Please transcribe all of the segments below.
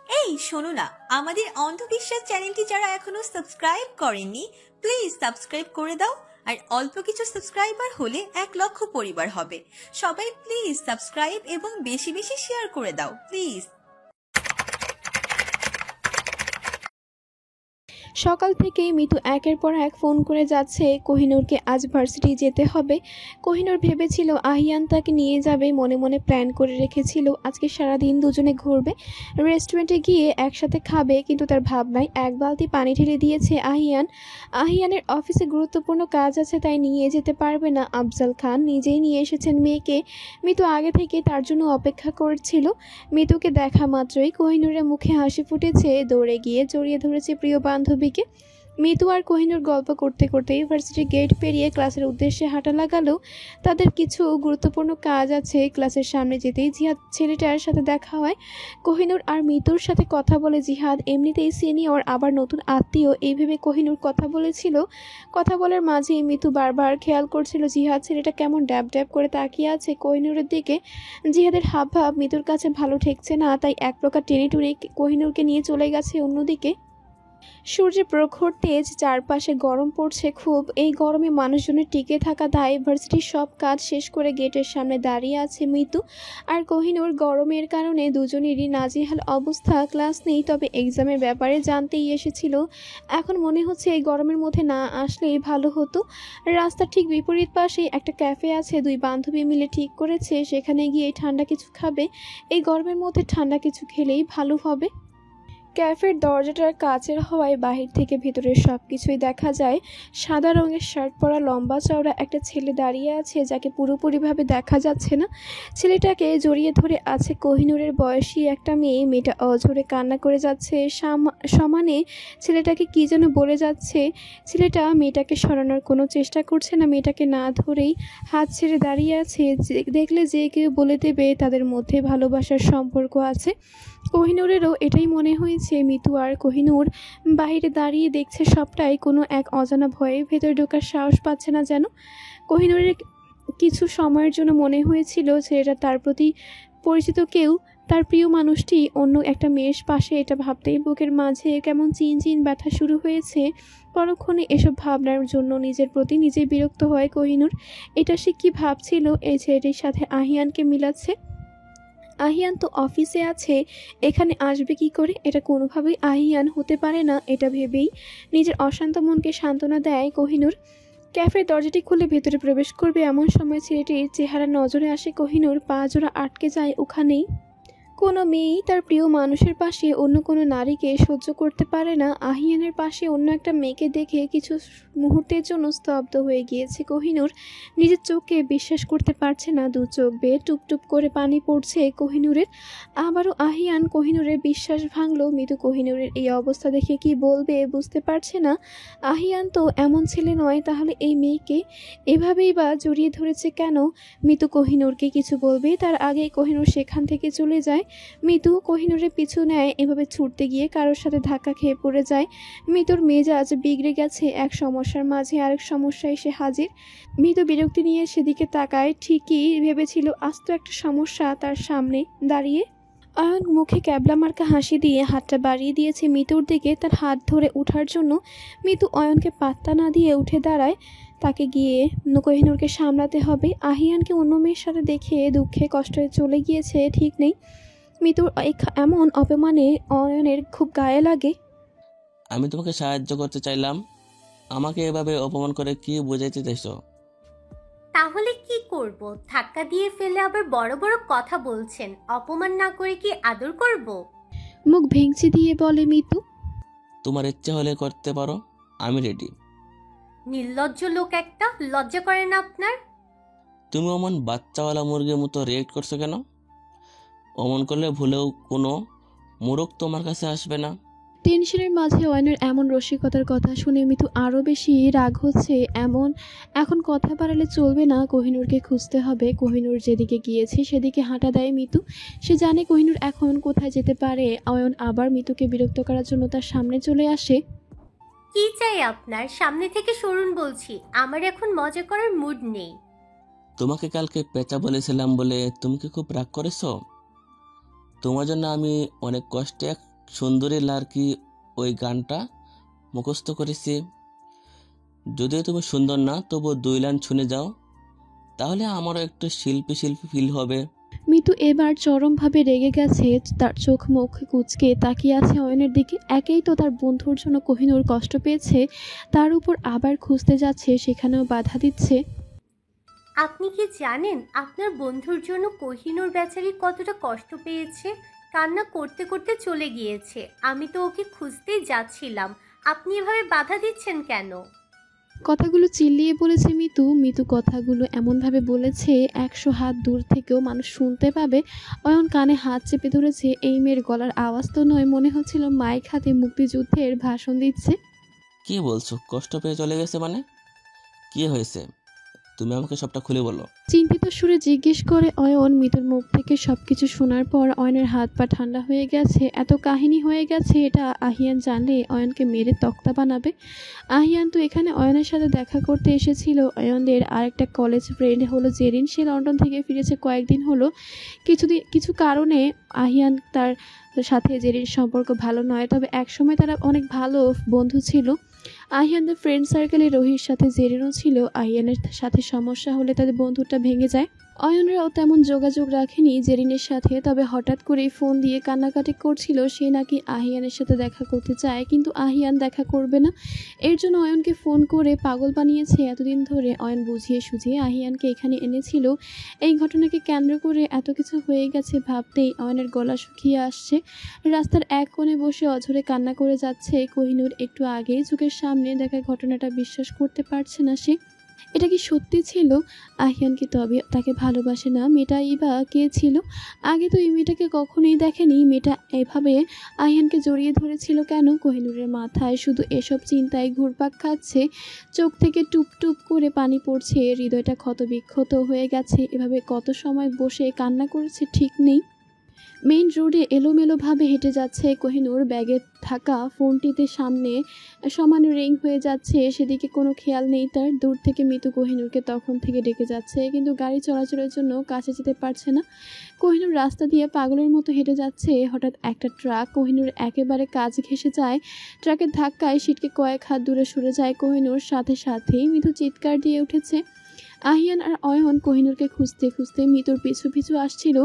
এই শোনো না, আমাদের অন্ধবিশ্বাস চ্যানেলটি যারা এখনো সাবস্ক্রাইব করেননি, প্লিজ সাবস্ক্রাইব করে দাও। আর অল্প কিছু সাবস্ক্রাইবার হলে 1,00,000 পরিবার হবে। সবাই প্লিজ সাবস্ক্রাইব এবং বেশি বেশি শেয়ার করে দাও প্লিজ। সকাল থেকেই মিতু একের পর এক ফোন করে যাচ্ছে কোহিনূরকে আজ ভার্সিটি যেতে হবে। কোহিনূর ভেবেছিল আহিয়ান তাকে নিয়ে যাবে, মনে মনে প্ল্যান করে রেখেছিল আজকে সারাদিন দুজনে ঘুরবে, রেস্টুরেন্টে গিয়ে একসাথে খাবে। কিন্তু তার ভাবনায় এক বালতি পানি ঢেলে দিয়েছে আহিয়ান। আহিয়ানের অফিসে গুরুত্বপূর্ণ কাজ আছে, তাই নিয়ে যেতে পারবে না। আফজাল খান নিজেই নিয়ে এসেছেন মেয়েকে। মিতু আগে থেকে তার জন্য অপেক্ষা করছিল। মিতুকে দেখা মাত্রই কোহিনূরের মুখে হাসি ফুটেছে, দৌড়ে গিয়ে জড়িয়ে ধরেছে প্রিয় বান্ধবীকে। মিতু আর কোহিনূর গল্প করতে করতে ইউনিভার্সিটি গেট পেরিয়ে ক্লাসের উদ্দেশ্যে হাঁটা লাগালো। তাদের কিছু গুরুত্বপূর্ণ কাজ আছে। ক্লাসের সামনে যেতেই জিহাদ ছেলেটার সাথে দেখা হয়। কোহিনূর আর মিতুর সাথে কথা বলে জিহাদ এমনিতেই সিনিয়র, আবার নতুন আত্মীয়, এই ভেবে কোহিনূর কথা বলেছিল। কথা বলার মাঝেই মিতু বারবার খেয়াল করছিল জিহাদ ছেলেটা কেমন ড্যাব ড্যাব করে তাকিয়ে আছে কোহিনূরের দিকে। জিহাদের হাবভাব মিতুর কাছে ভালো ঠেকছে না, তাই এক প্রকার টেনে টুনে কোহিনূরকে নিয়ে চলে গেছে অন্যদিকে। সূর্যের প্রখর তেজ, চারপাশে গরম পড়ছে খুব। এই গরমে মানুষজনের টিকে থাকা দায়। ভার্সিটির সব কাজ শেষ করে গেটের সামনে দাঁড়িয়ে আছে মিতু আর কোহিনূর। গরমের কারণে দুজনেরই নাজেহাল অবস্থা। ক্লাস নেই, তবে এক্সামের ব্যাপারে জানতেই এসেছিল। এখন মনে হচ্ছে এই গরমের মধ্যে না আসলেই ভালো হতো। রাস্তার ঠিক বিপরীত পাশে একটা ক্যাফে আছে, দুই বান্ধবী মিলে ঠিক করেছে সেখানে গিয়ে ঠান্ডা কিছু খাবে। এই গরমের মধ্যে ঠান্ডা কিছু খেলেই ভালো হবে। ক্যাফের দরজাটার কাচের হওয়ায় বাহির থেকে ভেতরের সব কিছুই দেখা যায়। সাদা রঙের শার্ট পরা লম্বা চওড়া একটা ছেলে দাঁড়িয়ে আছে, যাকে পুরোপুরিভাবে দেখা যাচ্ছে না। ছেলেটাকে জড়িয়ে ধরে আছে কোহিনূরের বয়সী একটা মেয়ে। মেয়েটা অঝরে কান্না করে যাচ্ছে, সমানে ছেলেটাকে কী যেন বলে যাচ্ছে। ছেলেটা মেয়েটাকে সরানোর কোনো চেষ্টা করছে না, মেয়েটাকে না ধরেই হাত ছেড়ে দাঁড়িয়ে আছে। দেখলে যে কেউ বলে দেবে তাদের মধ্যে ভালোবাসার সম্পর্ক আছে। কোহিনূরেরও এটাই মনে হয়েছে। মিতু আর কোহিনূর বাইরে দাঁড়িয়ে দেখছে সবটাই। কোনো এক অজানা ভয়ে ভেতরে ঢোকার সাহস পাচ্ছে না যেন। কোহিনূরের কিছু সময়ের জন্য মনে হয়েছিল ছেলেটা তার প্রতি পরিচিত কেউ, তার প্রিয় মানুষটি অন্য একটা মেয়ের পাশে। এটা ভাবতেই বুকের মাঝে কেমন চিনচিন ব্যথা শুরু হয়েছে। পরক্ষণে এসব ভাবনার জন্য নিজের প্রতি নিজেই বিরক্ত হয় কোহিনূর। এটা সে কী ভাবছিল এই ছেলেটির সাথে আহিয়ানকে মিলাচ্ছে? আহিয়ান তো অফিসে আছে, এখানে আসবে কি করে? এটা কোনোভাবেই আহিয়ান হতে পারে না। এটা ভেবেই নিজের অশান্ত মনকে সান্ত্বনা দেয় কোহিনূর। ক্যাফের দরজাটি খুলে ভেতরে প্রবেশ করবে এমন সময় ছেলেটির চেহারা নজরে আসে কোহিনূর। পা জোড়া আটকে যায় ওখানেই। কোনো মেয়েই তার প্রিয় মানুষের পাশে অন্য কোনো নারীকে সহ্য করতে পারে না। আহিয়ানের পাশে অন্য একটা মেয়েকে দেখে কিছু মুহূর্তের জন্য স্তব্ধ হয়ে গিয়েছে কোহিনূর। নিজের চোখকে বিশ্বাস করতে পারছে না। দু চোখ বেয়ে টুপটুপ করে পানি পড়ছে কোহিনূরের। আবারও আহিয়ান কোহিনূরের বিশ্বাস ভাঙল। মিতু কোহিনূরের এই অবস্থা দেখে কি বলবে বুঝতে পারছে না। আহিয়ান তো এমন ছেলে নয়, তাহলে এই মেয়েকে এভাবেই বা জড়িয়ে ধরেছে কেন? মিতু কোহিনূরকে কিছু বলবে তার আগেই কোহিনূর সেখান থেকে চলে যায়। মিতু কোহিনূরের পিছু নেয়। এভাবে ছুটতে গিয়ে কারোর সাথে ধাক্কা খেয়ে পড়ে যায়। মিতুর মেজাজ বিগড়ে গেছে। এক সমস্যার মাঝে আরেক সমস্যা এসে হাজির। মিতু বিরক্তি নিয়ে সেদিকে তাকায়। ঠিকই ভেবেছিল আস্ত একটা সমস্যা তার সামনে দাঁড়িয়ে। অয়ন মুখে ক্যাবলা মার্কা হাসি দিয়ে হাতটা বাড়িয়ে দিয়েছে মিতুর দিকে, তার হাত ধরে ওঠার জন্য। মিতু অয়নকে পাত্তা না দিয়ে উঠে দাঁড়ায়। তাকে গিয়ে কোহিনূরকে সামলাতে হবে। আহিয়ানকে অন্য মেয়ের সাথে দেখে দুঃখে কষ্টে চলে গিয়েছে ঠিক নেই। মিতুর এমন অপমানে অয়নের খুব গায়ে লাগে। আমি তোমাকে সাহায্য করতে চাইলাম, আমাকে এভাবে অপমান করে কি বোঝাইতে চাইছো? তাহলে কি করব? ধাক্কা দিয়ে ফেলে আবার বড় বড় কথা বলছেন। অপমান না করে কি আদর করব? মুখ ভেঙচি দিয়ে বলে মিতু। তোমার ইচ্ছে হলে করতে পারো, আমি রেডি। নির্লজ্জ লোক একটা, লজ্জা করে না আপনার? তুমি অমন বাচ্চাওয়ালা মুরগির মতো রিয়েক্ট করছো কেন? অমন করলে ভুলেও কোনো মোরগ তোমার কাছে আসবে না। টেনশনের মাঝে অয়নের এমন রসিকতার কথা শুনে মিতু আরও বেশি রাগ হচ্ছে। এখন কথা বাড়ালে চলবে না, কোহিনূরকে খুঁজতে হবে। কোহিনূর যেদিকে গিয়েছে সেদিকে হাঁটা দেয় মিতু। সে জানে কোহিনূর এখন কোথায় যেতে পারে। অয়ন আবার মিতুকে বিরক্ত করার জন্য তার সামনে চলে আসে। কি চাই আপনার? সামনে থেকে সরুন বলছি, আমার এখন মজা করার মুড নেই। তোমাকে কালকে পেঁচা বলেছিলাম বলে তুমি কি খুব রাগ করেছো? তোমার জন্য আমি অনেক কষ্টে সুন্দরী লাড়কি ওই গানটা মুখস্থ করেছি। যদিও তুমি সুন্দর না, তবুও 2 লাইন শুনে যাও, তাহলে আমারও একটু শিল্পী শিল্পী ফিল হবে। মিতু এবার চরমভাবে রেগে গেছে, তার চোখ মুখ কুঁচকে তাকিয়ে আছে অয়নের দিকে। একেই তো তার বন্ধুর জন্য কোহিনূর কষ্ট পেয়েছে, তার উপর আবার খুঁজতে যাচ্ছে, সেখানেও বাধা দিচ্ছে। আপনি কি জানেন আপনার বন্ধুর জন্য কোহিনূর বেচারি কতটা কষ্ট পেয়েছে? কান্না করতে করতে চলে গিয়েছে। আমি তো ওকে খুঁজতেই যাচ্ছিলাম। আপনি এভাবে বাধা দিচ্ছেন কেন? কথাগুলো চিল্লিয়ে বলেছে মিতু। মিতু কথাগুলো এমনভাবে বলেছে 100 হাত দূর থেকেও মানুষ শুনতে পাবে। অয়ন কানে হাত চেপে ধরেছে। এই মেয়ের গলার আওয়াজ তো নয়, মনে হচ্ছিল মাইক হাতে মুক্তিযুদ্ধের ভাষণ দিচ্ছে। কি বলছো? কষ্ট পেয়ে চলে গেছে মানে? কি হয়েছে? তুমি আমাকে সবটা খুলে বলো। চিন্তিত সুরে জিজ্ঞেস করে অয়ন। মিতুর মুখ থেকে সবকিছু শোনার পর অয়নের হাত পা ঠান্ডা হয়ে গেছে। এত কাহিনী হয়ে গেছে, এটা আহিয়ান জানলে অয়নকে মেরে তক্তা বানাবে। আহিয়ান তো এখানে অয়নের সাথে দেখা করতে এসেছিল। অয়নদের আরেকটা কলেজ ফ্রেন্ড হলো জেরিন, সে লন্ডন থেকে ফিরেছে কয়েকদিন হলো। কিছু কারণে আহিয়ান তার সাথে জেরিন সম্পর্ক ভালো নয়, তবে একসময় তারা অনেক ভালো বন্ধু ছিল। আহিয়ানদের ফ্রেন্ড সার্কেলে রোহির সাথে জেরিনও ছিল। আহিয়ানের সাথে সমস্যা হলে তাদের বন্ধুটা ভেঙে যায়। অয়নরাও তেমন যোগাযোগ রাখেনি জেরিনের সাথে, তবে হঠাৎ করেই ফোন দিয়ে কান্নাকাটি করছিল। সে নাকি আহিয়ানের সাথে দেখা করতে চায়, কিন্তু আহিয়ান দেখা করবে না। এর জন্য অয়নকে ফোন করে পাগল বানিয়েছে। এতদিন ধরে অয়ন বুঝিয়ে সুঝিয়ে আহিয়ানকে এখানে এনেছিল। এই ঘটনাকে কেন্দ্র করে এত কিছু হয়ে গেছে ভাবতেই অয়নের গলা শুকিয়ে আসছে। রাস্তার এক কোণে বসে অঝরে কান্না করে যাচ্ছে কোহিনূর। একটু আগেই চোখের সামনে দেখা ঘটনাটা বিশ্বাস করতে পারছে না সে। এটা কি সত্যি ছিল? আহিয়ান কি তবে তাকে ভালোবাসে না? মেয়েটাই বা কে ছিল? আগে তো এই মেয়েটাকে কখনোই দেখেনি। মেয়েটা এভাবে আহিয়ানকে জড়িয়ে ধরেছিল কেন? কোহিনূরের মাথায় শুধু এসব চিন্তায় ঘুরপাক খাচ্ছে। চোখ থেকে টুপ টুপ করে পানি পড়ছে, হৃদয়টা ক্ষতবিক্ষত হয়ে গেছে। এভাবে কত সময় বসে কান্না করেছে ঠিক নেই। মেইন রোডে এলোমেলোভাবে হেঁটে যাচ্ছে কোহিনূর। ব্যাগে থাকা ফোনটিতে সামনে সমান রিং হয়ে যাচ্ছে, সেদিকে কোনো খেয়াল নেই তার। দূর থেকে মিতু কোহিনূরকে তখন থেকে ডেকে যাচ্ছে, কিন্তু গাড়ি চলাচলের জন্য কাছে যেতে পারছে না। কোহিনূর রাস্তা দিয়ে পাগলের মতো হেঁটে যাচ্ছে। হঠাৎ একটা ট্রাক কোহিনূর একেবারে কাছ ঘেঁষে যায়। ট্রাকের ধাক্কায় সিটকে কয়েক হাত দূরে সরে যায় কোহিনূর। সাথে সাথেই মিতু চিৎকার দিয়ে উঠেছে। আহিয়ান আর অয়ন কোহিনূরকে খুঁজতে খুঁজতে মিতুর পিছু পিছু আসছিল।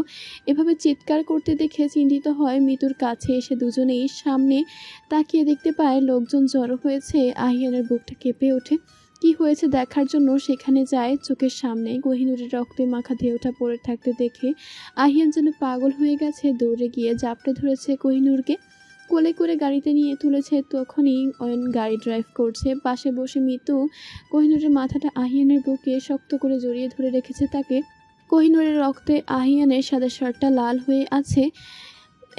এভাবে চিৎকার করতে দেখে চিন্তিত হয়। মিতুর কাছে এসে দুজনেই সামনে তাকিয়ে দেখতে পায় লোকজন জড়ো হয়েছে। আহিয়ানের বুকটা কেঁপে ওঠে। কি হয়েছে দেখার জন্য সেখানে যায়। চোখের সামনে কোহিনূরের রক্তে মাখা ঢেউটা পড়ে থাকতে দেখে আহিয়ান যেন পাগল হয়ে গেছে। দৌড়ে গিয়ে জাপটে ধরেছে কোহিনূরকে, কোলে করে গাড়িতে নিয়ে তুলেছে। তখনই অয়ন গাড়ি ড্রাইভ করছে। পাশে বসে মিতু কোহিনূরের মাথাটা আহিয়ানের বুকে শক্ত করে জড়িয়ে ধরে রেখেছে তাকে। কোহিনূরের রক্তে আহিয়ানের সাদা শার্টটা লাল হয়ে আছে।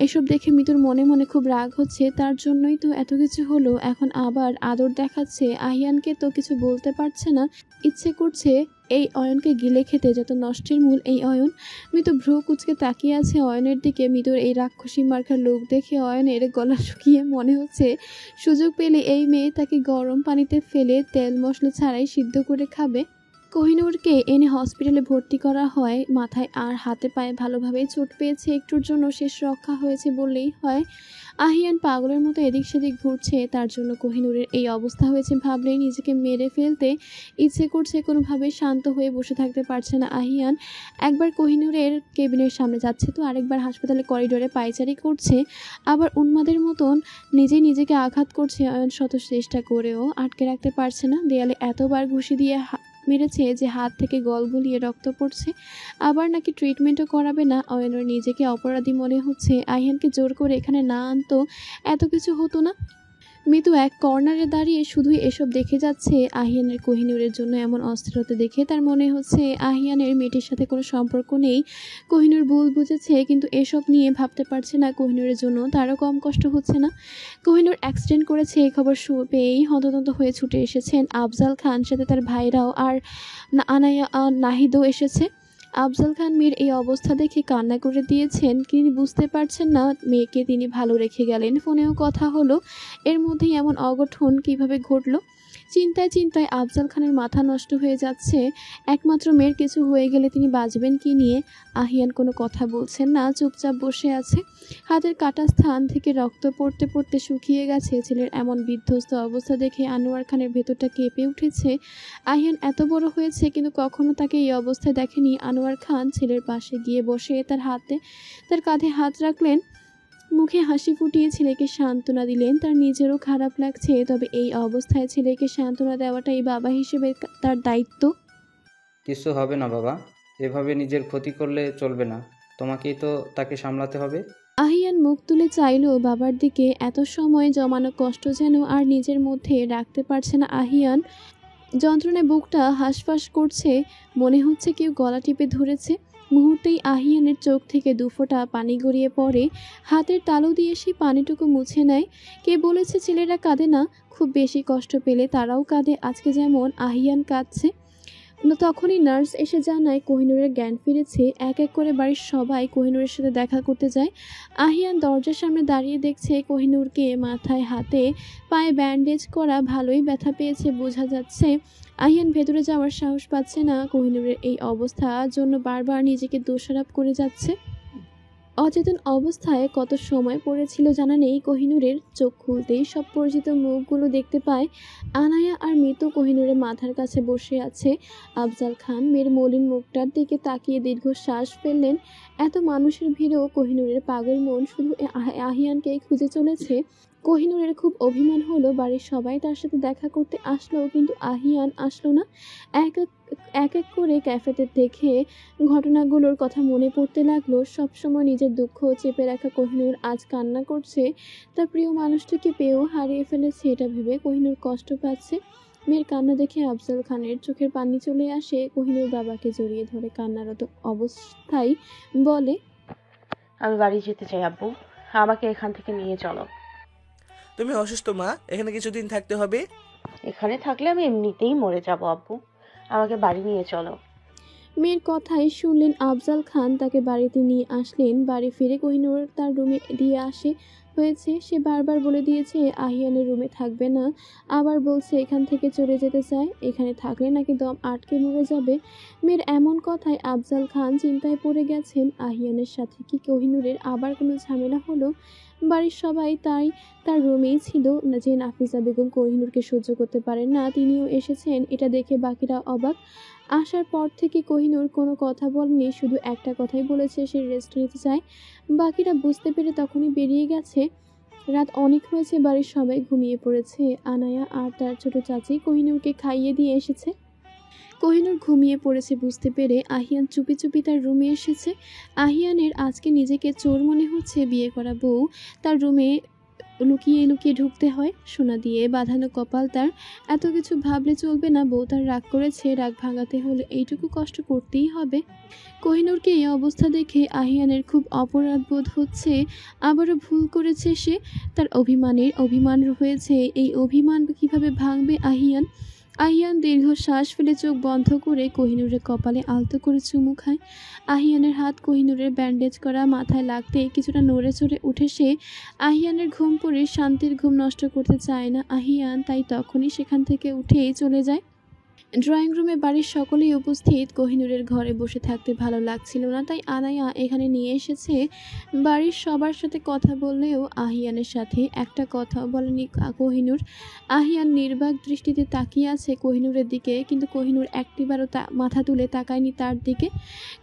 এসব দেখে মিতুর মনে মনে খুব রাগ হচ্ছে। তার জন্যই তো এত কিছু হলো, এখন আবার আদর দেখাচ্ছে। আহিয়ানকে তো কিছু বলতে পারছে না। ইচ্ছে করছে এই অয়নকে গিলে খেতে। যত নষ্টের মূল এই অয়ন। মিতু ভ্রু কুচকে তাকিয়ে আছে অয়নের দিকে। মিতুর এই রাক্ষসী মার্কার লোক দেখে অয়নের গলা শুকিয়ে মনে হচ্ছে সুযোগ পেলে এই মেয়ে তাকে গরম পানিতে ফেলে তেল মশলা ছাড়াই সিদ্ধ করে খাবে। কোহিনূরকে এনে হসপিটালে ভর্তি করা হয়। মাথায় আর হাতে পায়ে ভালোভাবে চোট পেয়েছে। একটুর জন্য শেষ রক্ষা হয়েছে বললেই হয়। আহিয়ান পাগলের মতো এদিক সেদিক ঘুরছে। তার জন্য কোহিনূরের এই অবস্থা হয়েছে ভাবলেই নিজেকে মেরে ফেলতে ইচ্ছে করছে। কোনোভাবে শান্ত হয়ে বসে থাকতে পারছে না আহিয়ান। একবার কোহিনূরের কেবিনের সামনে যাচ্ছে তো আরেকবার হাসপাতালে করিডোরে পায়চারি করছে। আবার উন্মাদের মতন নিজেই নিজেকে আঘাত করছে। অয়ন শত চেষ্টা করেও আটকে রাখতে পারছে না। দেয়ালে এতবার ঘুষি দিয়ে মেরেছে যে হাত থেকে গলগলিয়ে রক্ত পড়ছে। আবার নাকি ট্রিটমেন্টও করাবে না। অয়নের নিজেকে অপরাধী মনে হচ্ছে। আহিয়ানকে জোর করে এখানে না আনতো এত কিছু হতো না। মিতু এক কর্নারে দাঁড়িয়ে শুধুই এসব দেখে যাচ্ছে। আহিয়ানের কোহিনূরের জন্য এমন অস্থিরতা দেখে তার মনে হচ্ছে আহিয়ানের মেয়েটির সাথে কোনো সম্পর্ক নেই। কোহিনূর ভুল বুঝেছে, কিন্তু এসব নিয়ে ভাবতে পারছে না। কোহিনূরের জন্য তারও কম কষ্ট হচ্ছে না। কোহিনূর অ্যাক্সিডেন্ট করেছে এই খবর পেয়েই হন্তদন্ত হয়ে ছুটে এসেছেন আফজাল খান, সাথে তার ভাইরাও আর আনায়া নাহিদও এসেছে। আফজাল খান মেয়ের এই অবস্থা দেখে কান্না করে দিয়েছেন। তিনি বুঝতে পারছেন না মেয়েকে তিনি ভালো রেখে গেলেন। ফোনেও কথা হলো, এর মধ্যেই এমন অঘটন কিভাবে ঘটলো। চিন্তায় চিন্তায় আফজাল খানের মাথা নষ্ট হয়ে যাচ্ছে। একমাত্র মেয়ের কিছু হয়ে গেলে তিনি বাঁচবেন কি নিয়ে? আহিয়ান কোনো কথা বলছেন না, চুপচাপ বসে আছে। হাতের কাটা স্থান থেকে রক্ত পড়তে পড়তে শুকিয়ে গেছে। ছেলের এমন বিধ্বস্ত অবস্থা দেখে আনোয়ার খানের ভেতরটা কেঁপে উঠেছে। আহিয়ান এত বড় হয়েছে কিন্তু কখনো তাকে এই অবস্থায় দেখেনি। আনোয়ার খান ছেলের পাশে গিয়ে বসে তার কাঁধে হাত রাখলেন, মুখে হাসি ফুটিয়ে ছেলেকে সান্ত্বনা দিলেন। তার নিজেরও খারাপ লাগছে, তবে এই অবস্থায় ছেলেকে সান্ত্বনা দেওয়াটাই বাবা হিসেবে তার দায়িত্ব। কিছু হবে না বাবা, এভাবে নিজের ক্ষতি করলে চলবে না, তোমাকেই তো তাকে সামলাতে হবে। আহিয়ান মুখ তুলে চাইল বাবার দিকে। এত সময় জমানো কষ্ট যেন আর নিজের মধ্যে রাখতে পারছে না আহিয়ান। যন্ত্রণায় বুকটা হাঁসফাঁস করছে, মনে হচ্ছে কেউ গলা টিপে ধরেছে। মুহূর্তেই আহিয়ানের চোখ থেকে দুফোঁটা পানি গড়িয়ে পড়ে। হাতের তালু দিয়ে সেই পানিটুকু মুছে নেয়। কে বলেছে ছেলেরা কাঁদে না? খুব বেশি কষ্ট পেলে তারাও কাঁদে। আজকে যেমন আহিয়ান কাঁদছে। তখনই নার্স এসে জানায় কোহিনূরের জ্ঞান ফিরেছে। এক এক করে বাড়ির সবাই কোহিনূরের সাথে দেখা করতে যায়। আহিয়ান দরজার সামনে দাঁড়িয়ে দেখছে কোহিনূরকে মাথায় হাতে পায়ে ব্যান্ডেজ করা। ভালোই ব্যথা পেয়েছে বোঝা যাচ্ছে। আহিয়ান ভেতরে যাওয়ার সাহস পাচ্ছে না। কোহিনূরের এই অবস্থার জন্য বারবার নিজেকে দোষারোপ করে যাচ্ছে। অচেতন অবস্থায় কত সময় পড়েছিল জানা নেই কোহিনূরের। চোখ খুলতেই সব পরিচিত মুখগুলো দেখতে পায়। আনায়া আর মৃত কোহিনূরের মাথার কাছে বসে আছে। আফজাল খান মেয়ের মলিন মুখটার দিকে তাকিয়ে দীর্ঘশ্বাস ফেললেন। এত মানুষের ভিড়েও কোহিনূরের পাগল মন শুধু আহিয়ানকেই খুঁজে চলেছে। কোহিনূরের খুব অভিমান হলো। বাড়ির সবাই তার সাথে দেখা করতে আসলো, কিন্তু আহিয়ান আসলো না। এক এক করে ক্যাফেতে দেখে ঘটনাগুলোর কথা মনে পড়তে লাগলো। সবসময় নিজের দুঃখ চেপে রাখা কোহিনূর আজ কান্না করছে। তার প্রিয় মানুষটিকে পেয়েও হারিয়ে ফেলেছে, এটা ভেবে কোহিনূর কষ্ট পাচ্ছে। মেয়ের কান্না দেখে আফজাল খানের চোখের পানি চলে আসে। কোহিনূর বাবাকে জড়িয়ে ধরে কান্নারত অবস্থায় বলে, আমি বাড়ি যেতে চাই আব্বু, আমাকে এখান থেকে নিয়ে চলো। তুমি অসুস্থ মা, এখানে কিছুদিন থাকতে হবে। এখানে থাকলে আমি এমনিতেই মরে যাব আব্বু, আমাকে বাড়ি নিয়ে চলো। মেয়ের কথাই শুনলেন আফজাল খান। তাকে বাড়িতে নিয়ে আসলেন। বাড়ি ফিরে কোহিনূর তার রুমে দিয়ে হয়েছে। সে বারবার বলে দিয়েছে আহিয়ানের রুমে থাকবে না, আবার বলছে এখান থেকে চলে যেতে চায়। এখানে থাকলে নাকি দম আটকে মরে যাবে। মেয়ের এমন কথায় আফজাল খান চিন্তায় পড়ে গেছেন। আহিয়ানের সাথে কি কোহিনূরের আবার কোনো ঝামেলা হলো? বাড়ির সবাই তার রুমেই ছিল। যে নাফিসা বেগম কোহিনূরকে সহ্য করতে পারেন না, তিনিও এসেছেন। এটা দেখে বাকিরা অবাক। আসার পর থেকে কোহিনূর কোনো কথা বলেনি, শুধু একটা কথাই বলেছে সে রেস্ট নিতে চায়। বাকিরা বুঝতে পেরে তখনই বেরিয়ে গেছে। রাত অনেক হয়েছে, বাড়ির সবাই ঘুমিয়ে পড়েছে। আনায়া আর তার ছোট চাচি কোহিনূরকে খাইয়ে দিয়ে এসেছে। কোহিনূর ঘুমিয়ে পড়েছে বুঝতে পেরে আহিয়ান চুপি চুপি তার রুমে এসেছে। আহিয়ানের আজকে নিজেকে চোর মনে হচ্ছে। বিয়ে করা বউ তার রুমে লুকিয়ে লুকিয়ে ঢুকতে হয়। সোনা দিয়ে বাঁধানো কপাল তার। এত কিছু ভাবলে চলবে না। বউ তার রাগ করেছে, রাগ ভাঙাতে হলে এইটুকু কষ্ট করতেই হবে। কোহিনূরকে এই অবস্থা দেখে আহিয়ানের খুব অপরাধ বোধ হচ্ছে। আবারও ভুল করেছে সে। তার অভিমান হয়েছে। এই অভিমান কিভাবে ভাঙবে আহিয়ান দীর্ঘশ্বাস ফেলে চোখ বন্ধ করে কোহিনূরের কপালে আলতো করে চুমু খায়। আহিয়ানের হাত কোহিনূরের ব্যান্ডেজ করা মাথায় লাগতে কিছুটা নড়ে চড়ে উঠে সে। আহিয়ানের ঘুম পড়ে শান্তির ঘুম নষ্ট করতে চায় না আহিয়ান, তাই তখনই সেখান থেকে উঠে চলে যায়। ড্রয়িং রুমে বাড়ির সকলেই উপস্থিত। কোহিনূরের ঘরে বসে থাকতে ভালো লাগছিল না, তাই আনায়া এখানে নিয়ে এসেছে। বাড়ির সবার সাথে কথা বললেও আহিয়ানের সাথে একটা কথা বলেনি কোহিনূর। আহিয়ান নির্বাক দৃষ্টিতে তাকিয়ে আছে কোহিনূরের দিকে, কিন্তু কোহিনূর একটিবারও মাথা তুলে তাকায়নি তার দিকে।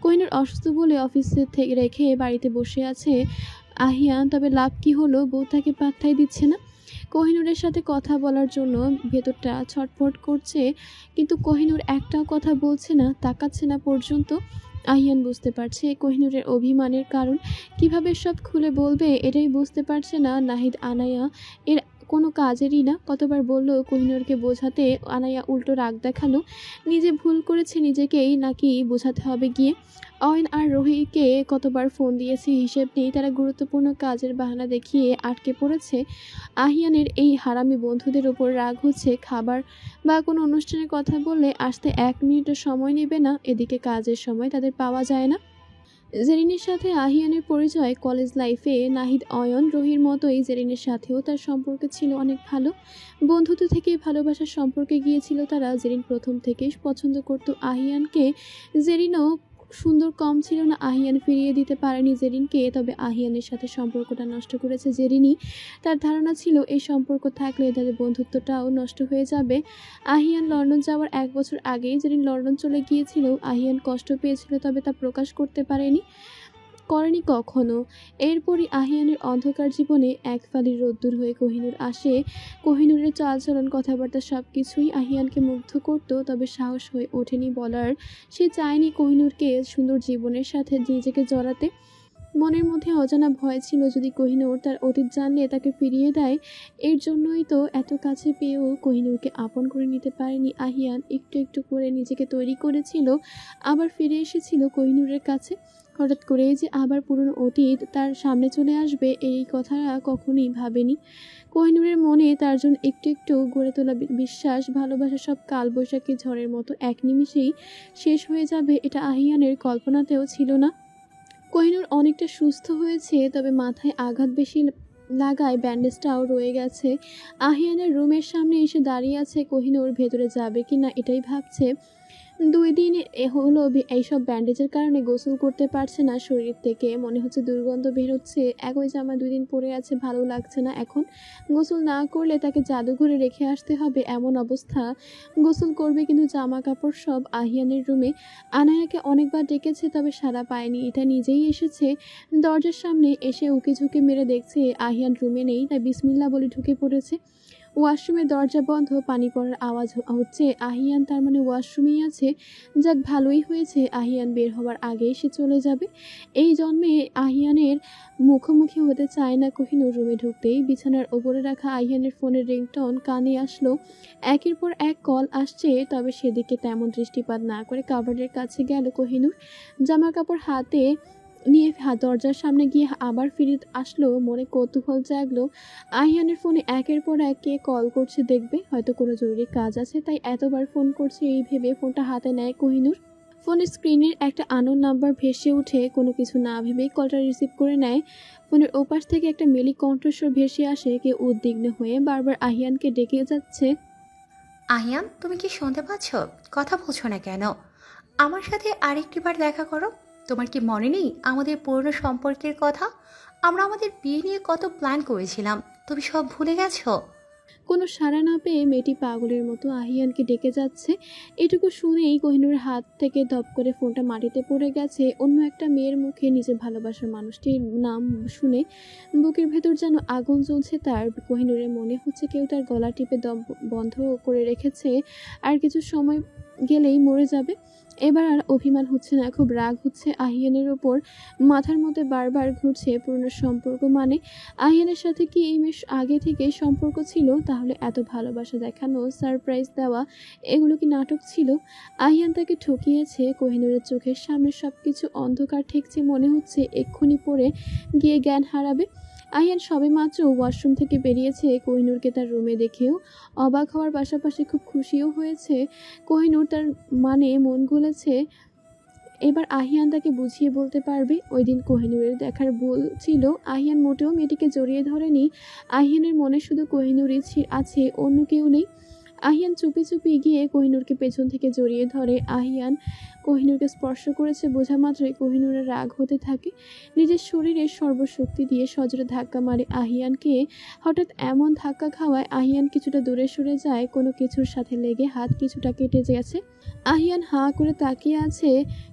কোহিনূর অসুস্থ বলে অফিসে থেকে রেখে বাড়িতে বসে আছে আহিয়ান। তবে লাভ কি হলো? বউ তাকে পাত্তাই দিচ্ছে না। কোহিনূরের সাথে কথা বলার জন্য ভেতরটা ছটফট করছে, কিন্তু কোহিনূর একটাও কথা বলছে না, তাকাচ্ছে না পর্যন্ত। আহিয়ান বুঝতে পারছে কোহিনূরের অভিমানের কারণ। কিভাবে সব খুলে বলবে এটাই বুঝতে পারছে না। নাহিদ আনায়া এর কোনো কাজেরই না। কতবার বলল কোহিনূরকে বোঝাতে, আনায়া উল্টো রাগ দেখালো। নিজে ভুল করেছে, নিজেকেই নাকি বোঝাতে হবে গিয়ে। অয়ন আর রোহিকে কতবার ফোন দিয়েছে হিসেব নেই। তারা গুরুত্বপূর্ণ কাজের বাহানা দেখিয়ে আটকে পড়েছে। আহিয়ানের এই হারামি বন্ধুদের ওপর রাগ হচ্ছে। খাবার বা কোনো অনুষ্ঠানের কথা বললে আসতে 1 মিনিটও সময় নেবে না। এদিকে কাজের সময় তাদের পাওয়া যায় না। জেরিনের সাথে আহিয়ানের পরিচয় কলেজ লাইফে। নাহিদ, অয়ন, রোহির মতোই জেরিনের সাথেও তার সম্পর্ক ছিল অনেক ভালো। বন্ধুত্ব থেকে ভালোবাসার সম্পর্কে গিয়েছিল তারা। জেরিন প্রথম থেকেই পছন্দ করত আহিয়ানকে। জেরিনও সুন্দর কম ছিল না। আহিয়ান ফিরিয়ে দিতে পারেনি জেরিনকে, তবে আহিয়ানের সাথে সম্পর্কটা নষ্ট করেছে জেরিনই। তার ধারণা ছিল এই সম্পর্ক থাকলে তাদের বন্ধুত্বটাও নষ্ট হয়ে যাবে। আহিয়ান লন্ডন যাওয়ার 1 বছর আগেই জেরিন লন্ডন চলে গিয়েছিল। আহিয়ান কষ্ট পেয়েছিল, তবে তা প্রকাশ করতে করেনি কখনো। এরপরই আহিয়ানের অন্ধকার জীবনে এক ফালি রোদ্দুর হয়ে কোহিনূর আসে। কোহিনূরের চালচলন, কথাবার্তা সবকিছুই আহিয়ানকে মুগ্ধ করত, তবে সাহস হয়ে ওঠেনি বলার। সে চায়নি কোহিনূরকে সুন্দর জীবনের সাথে নিজেকে জড়াতে। মনের মধ্যে অজানা ভয় ছিল, যদি কোহিনূর তার অতীত জানলে তাকে ফিরিয়ে দেয়। এর জন্যই তো এত কাছে পেয়েও কোহিনূরকে আপন করে নিতে পারেনি আহিয়ান। একটু একটু করে নিজেকে তৈরি করেছিল, আবার ফিরে এসেছিল কোহিনূরের কাছে। হঠাৎ করেই যে আবার পুরনো অতীত তার সামনে চলে আসবে, এই কথা কখনোই ভাবেনি। কোহিনূরের মনে তার জন্য একটু একটু গড়ে তোলা বিশ্বাস, ভালোবাসা সব কালবৈশাখী ঝড়ের মতো এক নিমিষেই শেষ হয়ে যাবে, এটা আহিয়ানের কল্পনাতেও ছিল না। কোহিনূর অনেকটা সুস্থ হয়েছে, তবে মাথায় আঘাত বেশি লাগায় ব্যান্ডেজটাও রয়ে গেছে। আহিয়ানের রুমের সামনে এসে দাঁড়িয়ে আছে কোহিনূর। ভেতরে যাবে কি না এটাই ভাবছে। 2 দিন হলো এইসব ব্যান্ডেজের কারণে গোসল করতে পারছে না। শরীর থেকে মনে হচ্ছে দুর্গন্ধ বেরোচ্ছে। একই জামা 2 দিন পরে আছে, ভালো লাগছে না এখন। গোসল না করলে তাকে জাদুঘরে রেখে আসতে হবে, এমন অবস্থা। গোসল করবে কিন্তু জামা কাপড় সব আহিয়ানের রুমে। আনায়াকে অনেকবার ডেকেছে, তবে সাড়া পায়নি। এটা নিজেই এসেছে। দরজার সামনে এসে উকি ঝুঁকি মেরে দেখছে আহিয়ান রুমে নেই, তাই বিসমিল্লাহ বলে ঢুকে পড়েছে। ওয়াশরুমের দরজা বন্ধ, পানি পড়ার আওয়াজ হচ্ছে। আহিয়ান তার মানে ওয়াশরুমেই আছে। যাক, ভালোই হয়েছে, আহিয়ান বের হওয়ার আগেই সে চলে যাবে। এই জন্মে আহিয়ানের মুখোমুখি হতে চায় না কোহিনূর। রুমে ঢুকতেই বিছানার ওপরে রাখা আহিয়ানের ফোনের রিংটোন কানে আসলো। একের পর এক কল আসছে, তবে সেদিকে তেমন দৃষ্টিপাত না করে কাভার্ডের কাছে গেল কোহিনূর। জামা কাপড় হাতে নিয়ে দরজার সামনে গিয়ে আবার ফিরে আসলো। মনে কৌতূহল জাগলো, আহিয়ানের ফোনে একের পর এক কে কল করছে, দেখবে হয়তো কোনো জরুরি কাজ আছে, তাই এতবার ফোন করছে এই ভেবে ফোনটা হাতে নেয় কোহিনূর। ফোনের স্ক্রিনের একটা আননোন নাম্বার ভেসে উঠে, কোনো কিছু না ভেবেই কলটা রিসিভ করে নেয়। ফোনের ওপাশ থেকে একটা মেলি কণ্ঠস্বর ভেসে আসে। কেউ উদ্বিগ্ন হয়ে বারবার আহিয়ানকে ডেকে যাচ্ছে। আহিয়ান, তুমি কি শুনতে পাচ্ছ? কথা বলছো না কেন? আমার সাথে আরেকটিবার দেখা করো। তোমার কি মনে নেই আমাদের পুরনো সম্পর্কের কথা? আমরা আমাদের বিয়ে নিয়ে কত প্ল্যান করেছিলাম, তুমি সব ভুলে গেছো? কোনো সাড়া না পেয়ে মেয়েটি পাগলের মতো আহিয়ানকে ডেকে যাচ্ছে। এটুকু শুনেই কোহিনূরের হাত থেকে ধপ করে ফোনটা মাটিতে পড়ে গেছে। অন্য একটা মেয়ের মুখে নিজের ভালোবাসার মানুষটির নাম শুনে বুকের ভেতর যেন আগুন জ্বলছে তার। কোহিনূরের মনে হচ্ছে কেউ তার গলা টিপে দম বন্ধ করে রেখেছে, আর কিছু সময় গেলেই মরে যাবে। এবার আর অভিমান হচ্ছে না, খুব রাগ হচ্ছে আহিয়ানের ওপর। মাথার মধ্যে বারবার ঘুরছে পুরনো সম্পর্ক মানে আহিয়ানের সাথে কি এই মেয়ের আগে থেকে সম্পর্ক ছিল? তাহলে এত ভালোবাসা দেখানো, সারপ্রাইজ দেওয়া, এগুলো কি নাটক ছিল? আহিয়ান তাকে ঠকিয়েছে। কোহিনূরের চোখের সামনে সবকিছু অন্ধকার ঠেকছে, মনে হচ্ছে এক্ষুনি পড়ে গিয়ে জ্ঞান হারাবে। আহিয়ান সবেমাত্র ওয়াশরুম থেকে বেরিয়েছে। কোহিনূরকে তার রুমে দেখেও অবাক হওয়ার পাশাপাশি খুব খুশিও হয়েছে। কোহিনূর তার মানে মন গলেছে। এবার আহিয়ান তাকে বুঝিয়ে বলতে পারবে। ওই দিন কোহিনূরের দেখার ভুল ছিল। আহিয়ান মোটেও মেয়েটিকে জড়িয়ে ধরেনি। আহিয়ানের মনে শুধু কোহিনূরই আছে, অন্য কেউ নেই। আহিয়ান চুপি চুপি গিয়ে কোহিনূরকে পেছন থেকে জড়িয়ে ধরে। আহিয়ান কোহিনূরকে স্পর্শ করেছে বোঝা মাত্রই কোহিনূরের রাগ হতে থাকে। নিজের শরীরের সর্বশক্তি দিয়ে সজোরে ধাক্কা মারে আহিয়ানকে। হঠাৎ এমন ধাক্কা খাওয়ায় আহিয়ান কিছুটা দূরে সরে যায়। কোনো কিছুর সাথে লেগে হাত কিছুটা কেটে গেছে। আহিয়ান হাঁ করে তাকিয়ে আছে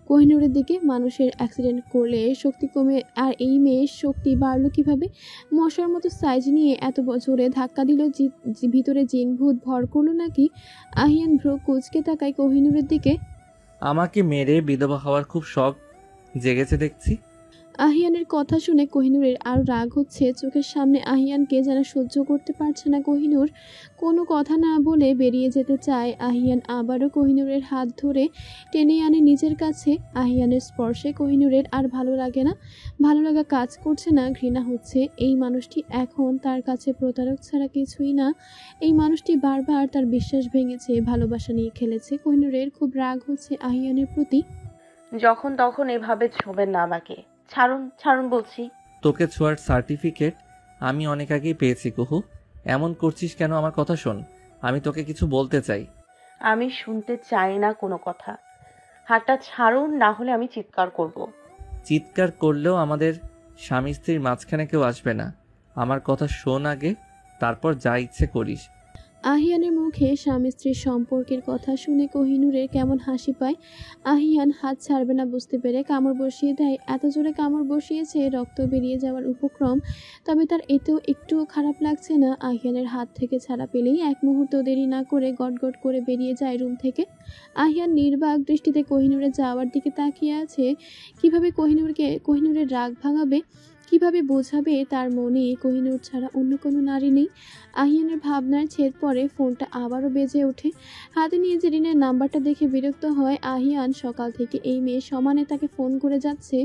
কোহিনূরের দিকে। মানুষের অ্যাক্সিডেন্ট করলে শক্তি কমে, আর এই মেয়ের শক্তি বাড়লো কিভাবে? মশার মতো সাইজ নিয়ে এত জোরে ধাক্কা দিল, ভিতরে জিন ভূত ভর করলো নাকি? আহিয়ান ভ্রু কুঁচকে তাকায় কোহিনূরের দিকে। আমাকে মেরে বিধবা হওয়ার খুব শখ জেগেছে দেখছি। আহিয়ানের কথা শুনে কোহিনূরের আরও রাগ হচ্ছে। চোখের সামনে আহিয়ানকে যেন সহ্য করতে পারছে না কোহিনূর। কোনো কথা না বলে বেরিয়ে যেতে চায়। আহিয়ান আবারও কোহিনূরের হাত ধরে টেনে আনে নিজের কাছে। আহিয়ানের স্পর্শে কোহিনূরের আর ভালো লাগে না। ভালো লাগা কাজ করছে না, ঘৃণা হচ্ছে। এই মানুষটি এখন তার কাছে প্রতারক ছাড়া কিছুই না। এই মানুষটি বারবার তার বিশ্বাস ভেঙেছে, ভালোবাসা নিয়ে খেলেছে। কোহিনূরের খুব রাগ হচ্ছে আহিয়ানের প্রতি। যখন তখন এভাবে ছোবেন না আমাকে। ছাড়ুন ছাড়ুন বলছি। তোকে ছোঁয়ার সার্টিফিকেট আমি অনেক আগেই পেয়েছি কুহু। এমন করছিস কেন? আমার কথা শোন, আমি তোকে কিছু বলতে চাই। আমি শুনতে চাই না কোনো কথা। হাতটা ছাড়ুন, না হলে আমি চিৎকার করব। চিৎকার করলেও আমাদের স্বামী স্ত্রীর মাঝখানে কেউ আসবে না। আমার কথা শোন আগে, তারপর যা ইচ্ছে করিস। আহিয়ানের মুখে স্বামী স্ত্রীর সম্পর্কের কথা শুনে কোহিনূরের কেমন হাসি পায়। আহিয়ান হাত ছাড়বে না বুঝতে পেরে কামড় বসিয়ে দেয়। এত জোরে কামড় বসিয়েছে রক্ত বেরিয়ে যাওয়ার উপক্রম। তবে তার এতেও একটুও খারাপ লাগছে না। আহিয়ানের হাত থেকে ছাড়া পেলেই এক মুহূর্ত দেরি না করে গটগট করে বেরিয়ে যায় রুম থেকে। আহিয়ান নির্বাক দৃষ্টিতে কোহিনূরের যাওয়ার দিকে তাকিয়ে আছে। কিভাবে কোহিনূরের রাগ ভাঙাবে, কিভাবে বোঝাবে তার মনে কোহিনূর ছাড়া অন্য কোনো নারী নেই। আহিয়ানের ভাবনার ছেদ পড়ে। ফোনটা আবারও বেজে ওঠে। হাতে নিয়ে জেরিনের নাম্বারটা দেখে বিরক্ত হয় আহিয়ান। সকাল থেকে এই মেয়ে সমানে তাকে ফোন করে যাচ্ছে।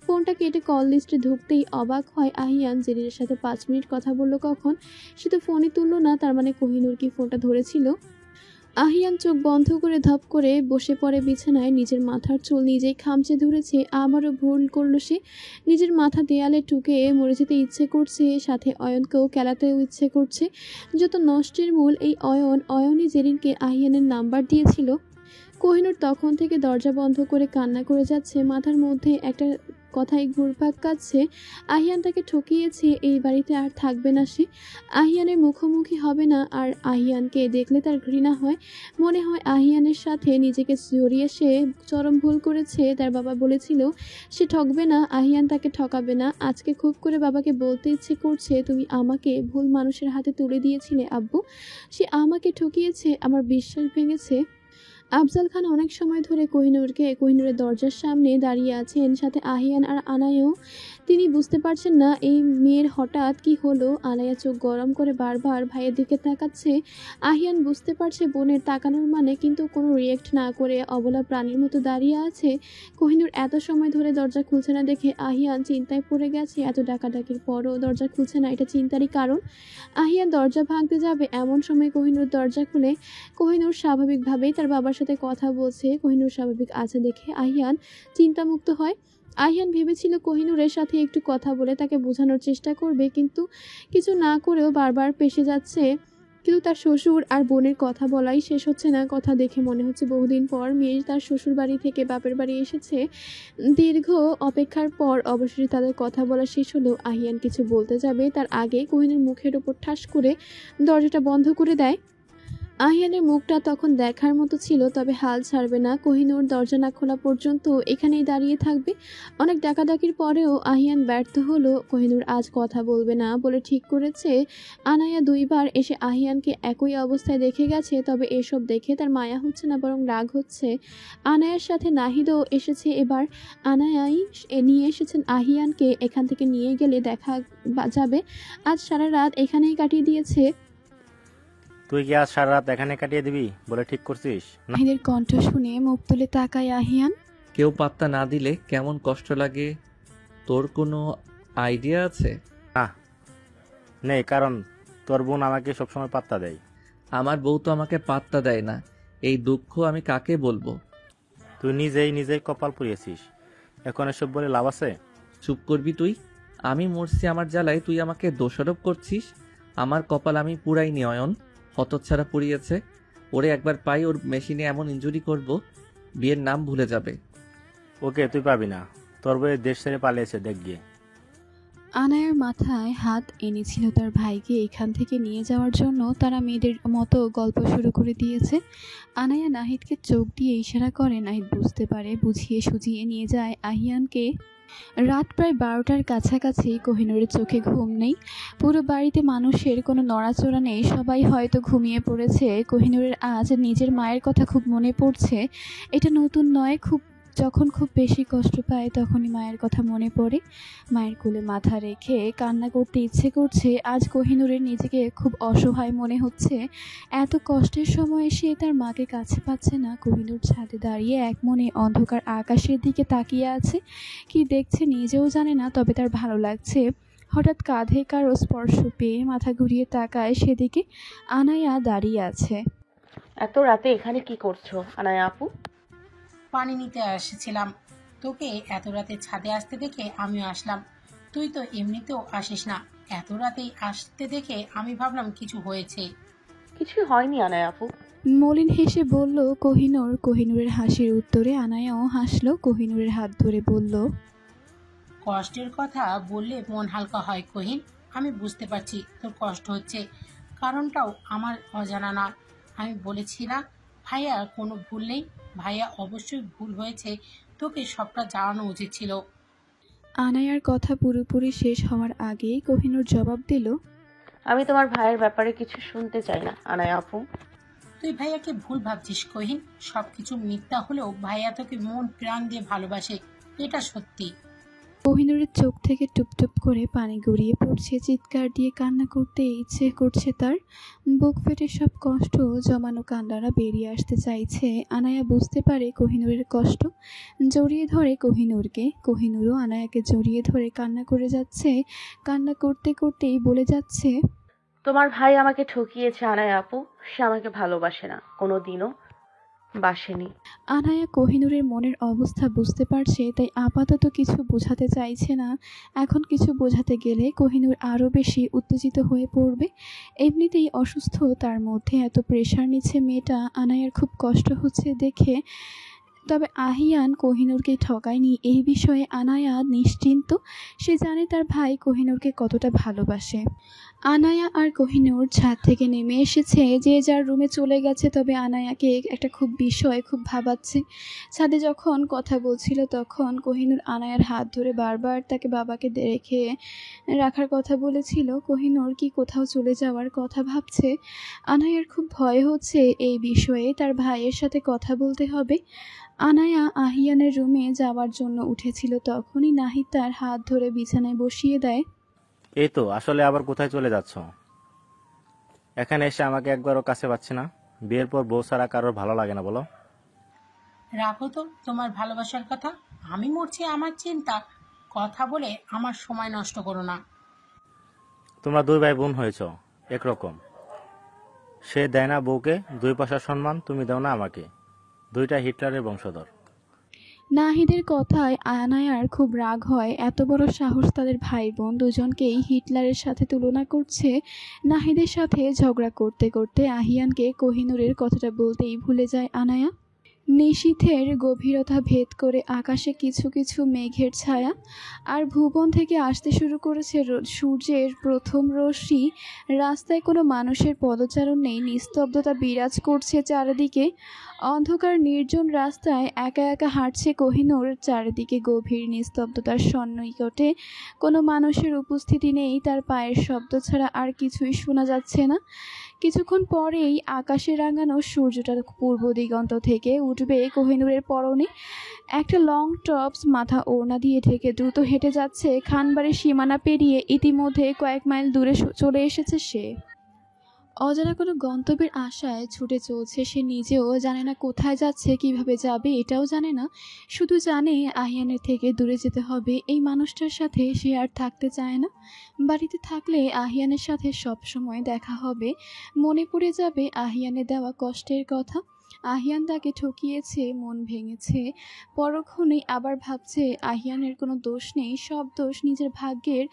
ফোনটা কেটে কল লিস্টে ঢুকতেই অবাক হয় আহিয়ান। জেরিনের সাথে 5 মিনিট কথা বলল কখন? সে তো ফোনই তুললো না। তার মানে কোহিনূর কি ফোনটা ধরেছিল? আহিয়ান চোখ বন্ধ করে ধপ করে বসে পড়ে বিছানায়। নিজের মাথার চুল নিজেই খামচে ধরেছে। আবারও ভুল করলো সে। নিজের মাথা দেয়ালে টুকে মরে যেতে ইচ্ছে করছে, সাথে অয়নকেও কেলাতেও ইচ্ছে করছে। যত নষ্টের মূল এই অয়নই জেরিনকে আহিয়ানের নাম্বার দিয়েছিল। কোহিনূর তখন থেকে দরজা বন্ধ করে কান্না করে যাচ্ছে। মাথার মধ্যে একটা কথাই ঘুরপাক কাটছে, আহিয়ান তাকে ঠকিয়েছে, এই বাড়িতে আর থাকবে না সে। আহিয়ানের মুখোমুখি হবে না। আর আহিয়ানকে দেখলে তার ঘৃণা হয়। মনে হয় আহিয়ানের সাথে নিজেকে জড়িয়ে সে চরম ভুল করেছে। তার বাবা বলেছিল সে ঠকবে না, আহিয়ান তাকে ঠকাবে না। আজকে খুব করে বাবাকে বলতে ইচ্ছে করছে, তুমি আমাকে ভুল মানুষের হাতে তুলে দিয়েছিলে আব্বু। সে আমাকে ঠকিয়েছে, আমার বিশ্বাস ভেঙেছে। আফজাল খান অনেক সময় ধরে কোহিনূরের দরজার সামনে দাঁড়িয়ে আছেন, সাথে আহিয়ান আর আনায়াও। তিনি বুঝতে পারছেন না এই মেয়ের হঠাৎ কি হলো। আনায়া চোখ গরম করে বারবার ভাইয়ের দিকে তাকাচ্ছে। আহিয়ান বুঝতে পারছে বোনের তাকানোর মানে, কিন্তু কোনো রিয়েক্ট না করে অবলা প্রাণীর মতো দাঁড়িয়ে আছে। কোহিনূর এত সময় ধরে দরজা খুলছে না দেখে আহিয়ান চিন্তায় পড়ে গেছে। এত ডাকাডাকির পরও দরজা খুলছে না, এটা চিন্তারই কারণ। আহিয়ান দরজা ভাঙতে যাবে এমন সময় কোহিনূর দরজা খুলে। কোহিনূর স্বাভাবিকভাবেই তার বাবার সাথে কথা বলছে। কোহিনূর স্বাভাবিক আছে দেখে আহিয়ান চিন্তামুক্ত হয়। আহিয়ান ভেবেছিল কোহিনূরের সাথে একটু কথা বলে তাকে বোঝানোর চেষ্টা করবে, কিন্তু কিছু না করেও বারবার পেশে যাচ্ছে। কিন্তু তার শ্বশুর আর বোনের কথা বলাই শেষ হচ্ছে না। কথা দেখে মনে হচ্ছে বহুদিন পর মেয়ে তার শ্বশুর বাড়ি থেকে বাপের বাড়ি এসেছে। দীর্ঘ অপেক্ষার পর অবশেষে তাদের কথা বলা শেষ হলেও আহিয়ান কিছু বলতে যাবে তার আগে কোহিনূর মুখের ওপর ঠাস করে দরজাটা বন্ধ করে দেয়। আহিয়ানের মুখটা তখন দেখার মতো ছিল, তবে হাল ছাড়বে না। কোহিনূর দরজা না খোলা পর্যন্ত এখানেই দাঁড়িয়ে থাকবে। অনেক ডাকাডাকির পরেও আহিয়ান ব্যর্থ হলো। কোহিনূর আজ কথা বলবে না বলে ঠিক করেছে। আনায়া 2 বার এসে আহিয়ানকে একই অবস্থায় দেখে গেছে, তবে এসব দেখে তার মায়া হচ্ছে না, বরং রাগ হচ্ছে। আনায়ার সাথে নাহিদও এসেছে। এবার আনায়াই নিয়ে এসেছেন আহিয়ানকে। এখান থেকে নিয়ে গেলে দেখা যাবে আজ সারা রাত এখানেই কাটিয়ে দিয়েছে। তুই কি আজ সারা রাত এখানে কাটিয়ে দিবি বলে ঠিক করছিস? নাহিদের কণ্ঠ শুনে মুখ তুলে তাকায় আহিয়ান। কেউ পাত্তা না দিলে কেমন কষ্ট লাগে, তোর কোনো আইডিয়া আছে? না নেই, কারণ তোর বোন আমাকে সবসময় পাত্তা দেয়। আমার বউ তো আমাকে পাত্তা দেয় না, এই দুঃখ আমি কাকে বলবো? তুই নিজেই কপাল পুড়িয়েছিস, এখন এসব বলে লাভ আছে? চুপ করবি তুই? আমি মরছি আমার জ্বালায়, তুই আমাকে দোষারোপ করছিস। আমার কপাল আমি পুরাইনি অয়ন, হতচ্ছাড়া পুড়িয়েছে। ওরে একবার পাই, ওর মেশিনে এমন ইনজুরি করব বিয়ের নাম ভুলে যাবে। ওকে তুই পাবি না, তোর বইয়ের দেশ ছেড়ে পালিয়েছে, দেখ গিয়ে। আনায়ার মাথায় হাত এনেছিল তার ভাইকে এখান থেকে নিয়ে যাওয়ার জন্য। তারা মেয়েদের মতো গল্প শুরু করে দিয়েছে। আনায়া নাহিদকে চোখ দিয়ে ইশারা করে। নাহিদ বুঝতে পারে, বুঝিয়ে সুঝিয়ে নিয়ে যায় আহিয়ানকে। রাত প্রায় 12টার কাছাকাছি। কোহিনূরের চোখে ঘুম নেই। পুরো বাড়িতে মানুষের কোনো নড়াচড়া নেই, সবাই হয়তো ঘুমিয়ে পড়েছে। কোহিনূরের আজ নিজের মায়ের কথা খুব মনে পড়ছে। এটা নতুন নয়, যখন খুব বেশি কষ্ট পায় তখনই মায়ের কথা মনে পড়ে। মায়ের কোলে মাথা রেখে কান্না করতে ইচ্ছে করছে। আজ কোহিনূরের নিজেকে খুব অসহায় মনে হচ্ছে। এত কষ্টের সময় সে তার মাকে কাছে পাচ্ছে না। কোহিনূর ছাদে দাঁড়িয়ে এক মনে অন্ধকার আকাশের দিকে তাকিয়ে আছে। কি দেখছে নিজেও জানে না, তবে তার ভালো লাগছে। হঠাৎ কাঁধে কারো স্পর্শ পেয়ে মাথা ঘুরিয়ে তাকায় সেদিকে। আনায়া দাঁড়িয়ে আছে। এত রাতে এখানে কি করছো আনায়া আপু? পানি নিতে এসেছিলাম। তোকে এত রাতে ছাদে আসতে দেখে আমিও আসলাম। তুই তো এমনিতেও আসিস না, এত রাতেই আসতে দেখে আমি ভাবলাম কিছু হয়েছে। কিছুই হয়নি আনায়া আপু। মলিন হেসে বলল কোহিনূর। কোহিনূরের হাসির উত্তরে আনায়াও হাসলো। কোহিনূরের হাত ধরে বলল, কষ্টের কথা বললে মন হালকা হয় কহিন। আমি বুঝতে পারছি তোর কষ্ট হচ্ছে, কারণটাও আমার অজানা নয়। আমি বলেছি না ভাইয়া কোনো ভুল নেই। ভাইয়া অবশ্যই ভুল হয়েছে, তোকে সবটা জানানো উচিত ছিল। আনায়ার কথা পুরোপুরি শেষ হওয়ার আগেই কোহিনূর জবাব দিল, আমি তোমার ভাইয়ের ব্যাপারে কিছু শুনতে চাই না আনায়া আপু। তুই ভাইয়াকে ভুল ভাবছিস কহিন। সবকিছু মিথ্যা হলেও ভাইয়া তোকে মন প্রাণ দিয়ে ভালোবাসে, এটা সত্যি। কোহিনূরের চোখ থেকে টুপটুপ করে পানি গড়িয়ে পড়ছে। চিৎকার দিয়ে কান্না করতে ইচ্ছে করছে তার। বুক ফেটে সব কষ্ট জমানো কান্নারা বেরিয়ে আসতে চাইছে। আনায়া বুঝতে পারে কোহিনূরের কষ্ট, জড়িয়ে ধরে কোহিনূরকে। কোহিনূরও আনায়াকে জড়িয়ে ধরে কান্না করে যাচ্ছে। কান্না করতে করতেই বলে যাচ্ছে, তোমার ভাই আমাকে ঠকিয়েছে আনায়া আপু। সে আমাকে ভালোবাসে না, কোনো দিনও বাসেনি। আনায়া কোহিনূরের মনের অবস্থা বুঝতে পারছে, তাই আপাতত কিছু বোঝাতে চাইছে না। এখন কিছু বোঝাতে গেলে কোহিনূর আরও বেশি উত্তেজিত হয়ে পড়বে। এমনিতেই অসুস্থ, তার মধ্যে এত প্রেশার নিচ্ছে মেয়েটা। আনায়ার খুব কষ্ট হচ্ছে দেখে। তবে আহিয়ান কোহিনূরকে ঠকায়নি এই বিষয়ে আনায়া নিশ্চিন্ত। সে জানে তার ভাই কোহিনূরকে কতটা ভালোবাসে। আনায়া আর কোহিনূর ছাদ থেকে নেমে এসেছে, যে যার রুমে চলে গেছে। তবে আনায়াকে একটা বিষয় খুব ভাবাচ্ছে। ছাদে যখন কথা বলছিল তখন কোহিনূর আনায়ার হাত ধরে বারবার তাকে বাবাকে রেখে রাখার কথা বলেছিল। কোহিনূর কি কোথাও চলে যাওয়ার কথা ভাবছে। আনায়ার খুব ভয় হচ্ছে এই বিষয়ে, তার ভাইয়ের সাথে কথা বলতে হবে। আনায়া আহিয়ানের রুমে যাওয়ার জন্য উঠেছিল, তখনই নাহিদ তার হাত ধরে বিছানায় বসিয়ে দেয়। এই তো, আসলে আবার কোথায় চলে যাচ্ছ? এখানে এসে আমাকে একবারও কাছে পাচ্ছে না। বিয়ের পর বউ ছাড়া কারোর ভালো লাগে না বলো? রাখো তো তোমার ভালোবাসার কথা, আমি মরছি আমার চিন্তা। কথা বলে আমার সময় নষ্ট করো না। তোমরা দুই ভাই বোন হয়েছ একরকম। সে দেয় না বউকে দুই পয়সার সম্মান, তুমি দাও না আমাকে। দুইটা হিটলারের বংশধর। নাহিদের কথায় আনায়ার খুব রাগ হয়। এত বড় সাহস তাদের ভাই বোন দুজনকেই হিটলারের সাথে তুলনা করছে। নাহিদের সাথে ঝগড়া করতে করতে আহিয়ানকে কোহিনূরের কথাটা বলতেই ভুলে যায় আনায়া। নিশীথের গভীরতা ভেদ করে আকাশে কিছু কিছু মেঘের ছায়া, আর ভুবন থেকে আসতে শুরু করেছে সূর্যের প্রথম রশ্মি। রাস্তায় কোনো মানুষের পদচারণ নেই, নিস্তব্ধতা বিরাজ করছে চারিদিকে। অন্ধকার নির্জন রাস্তায় একা একা হাঁটছে কোহিনূর। চারিদিকে গভীর নিস্তব্ধতার সন্নিকটে কোনো মানুষের উপস্থিতি নেই। তার পায়ের শব্দ ছাড়া আর কিছুই শোনা যাচ্ছে না। কিছুক্ষণ পরেই আকাশে রাঙানো সূর্যটা পূর্ব দিগন্ত থেকে উঠবে কোহিনূরের পরনে। একটা লং টপস মাথা ওড়না দিয়ে ঢেকে দ্রুত হেঁটে যাচ্ছে। খানবাড়ির সীমানা পেরিয়ে ইতিমধ্যে কয়েক মাইল দূরে চলে এসেছে সে। অজানা কোনো গন্তব্যের আশায় ছুটে চলছে সে। নিজেও জানে না কোথায় যাচ্ছে, কিভাবে যাবে এটাও জানে না। শুধু জানে আহিয়ানের থেকে দূরে যেতে হবে। এই মানুষটার সাথে সে আর থাকতে চায় না। বাড়িতে থাকলে আহিয়ানের সাথে সব সময় দেখা হবে। মনে পড়ে যাবে আহিয়ানের দেওয়া কষ্টের কথা। আহিয়ান তাকে ঠকিয়েছে, মন ভেঙেছে। পরক্ষণেই আবার ভাবছে আহিয়ানের কোনো দোষ নেই, সব দোষ নিজের ভাগ্যের।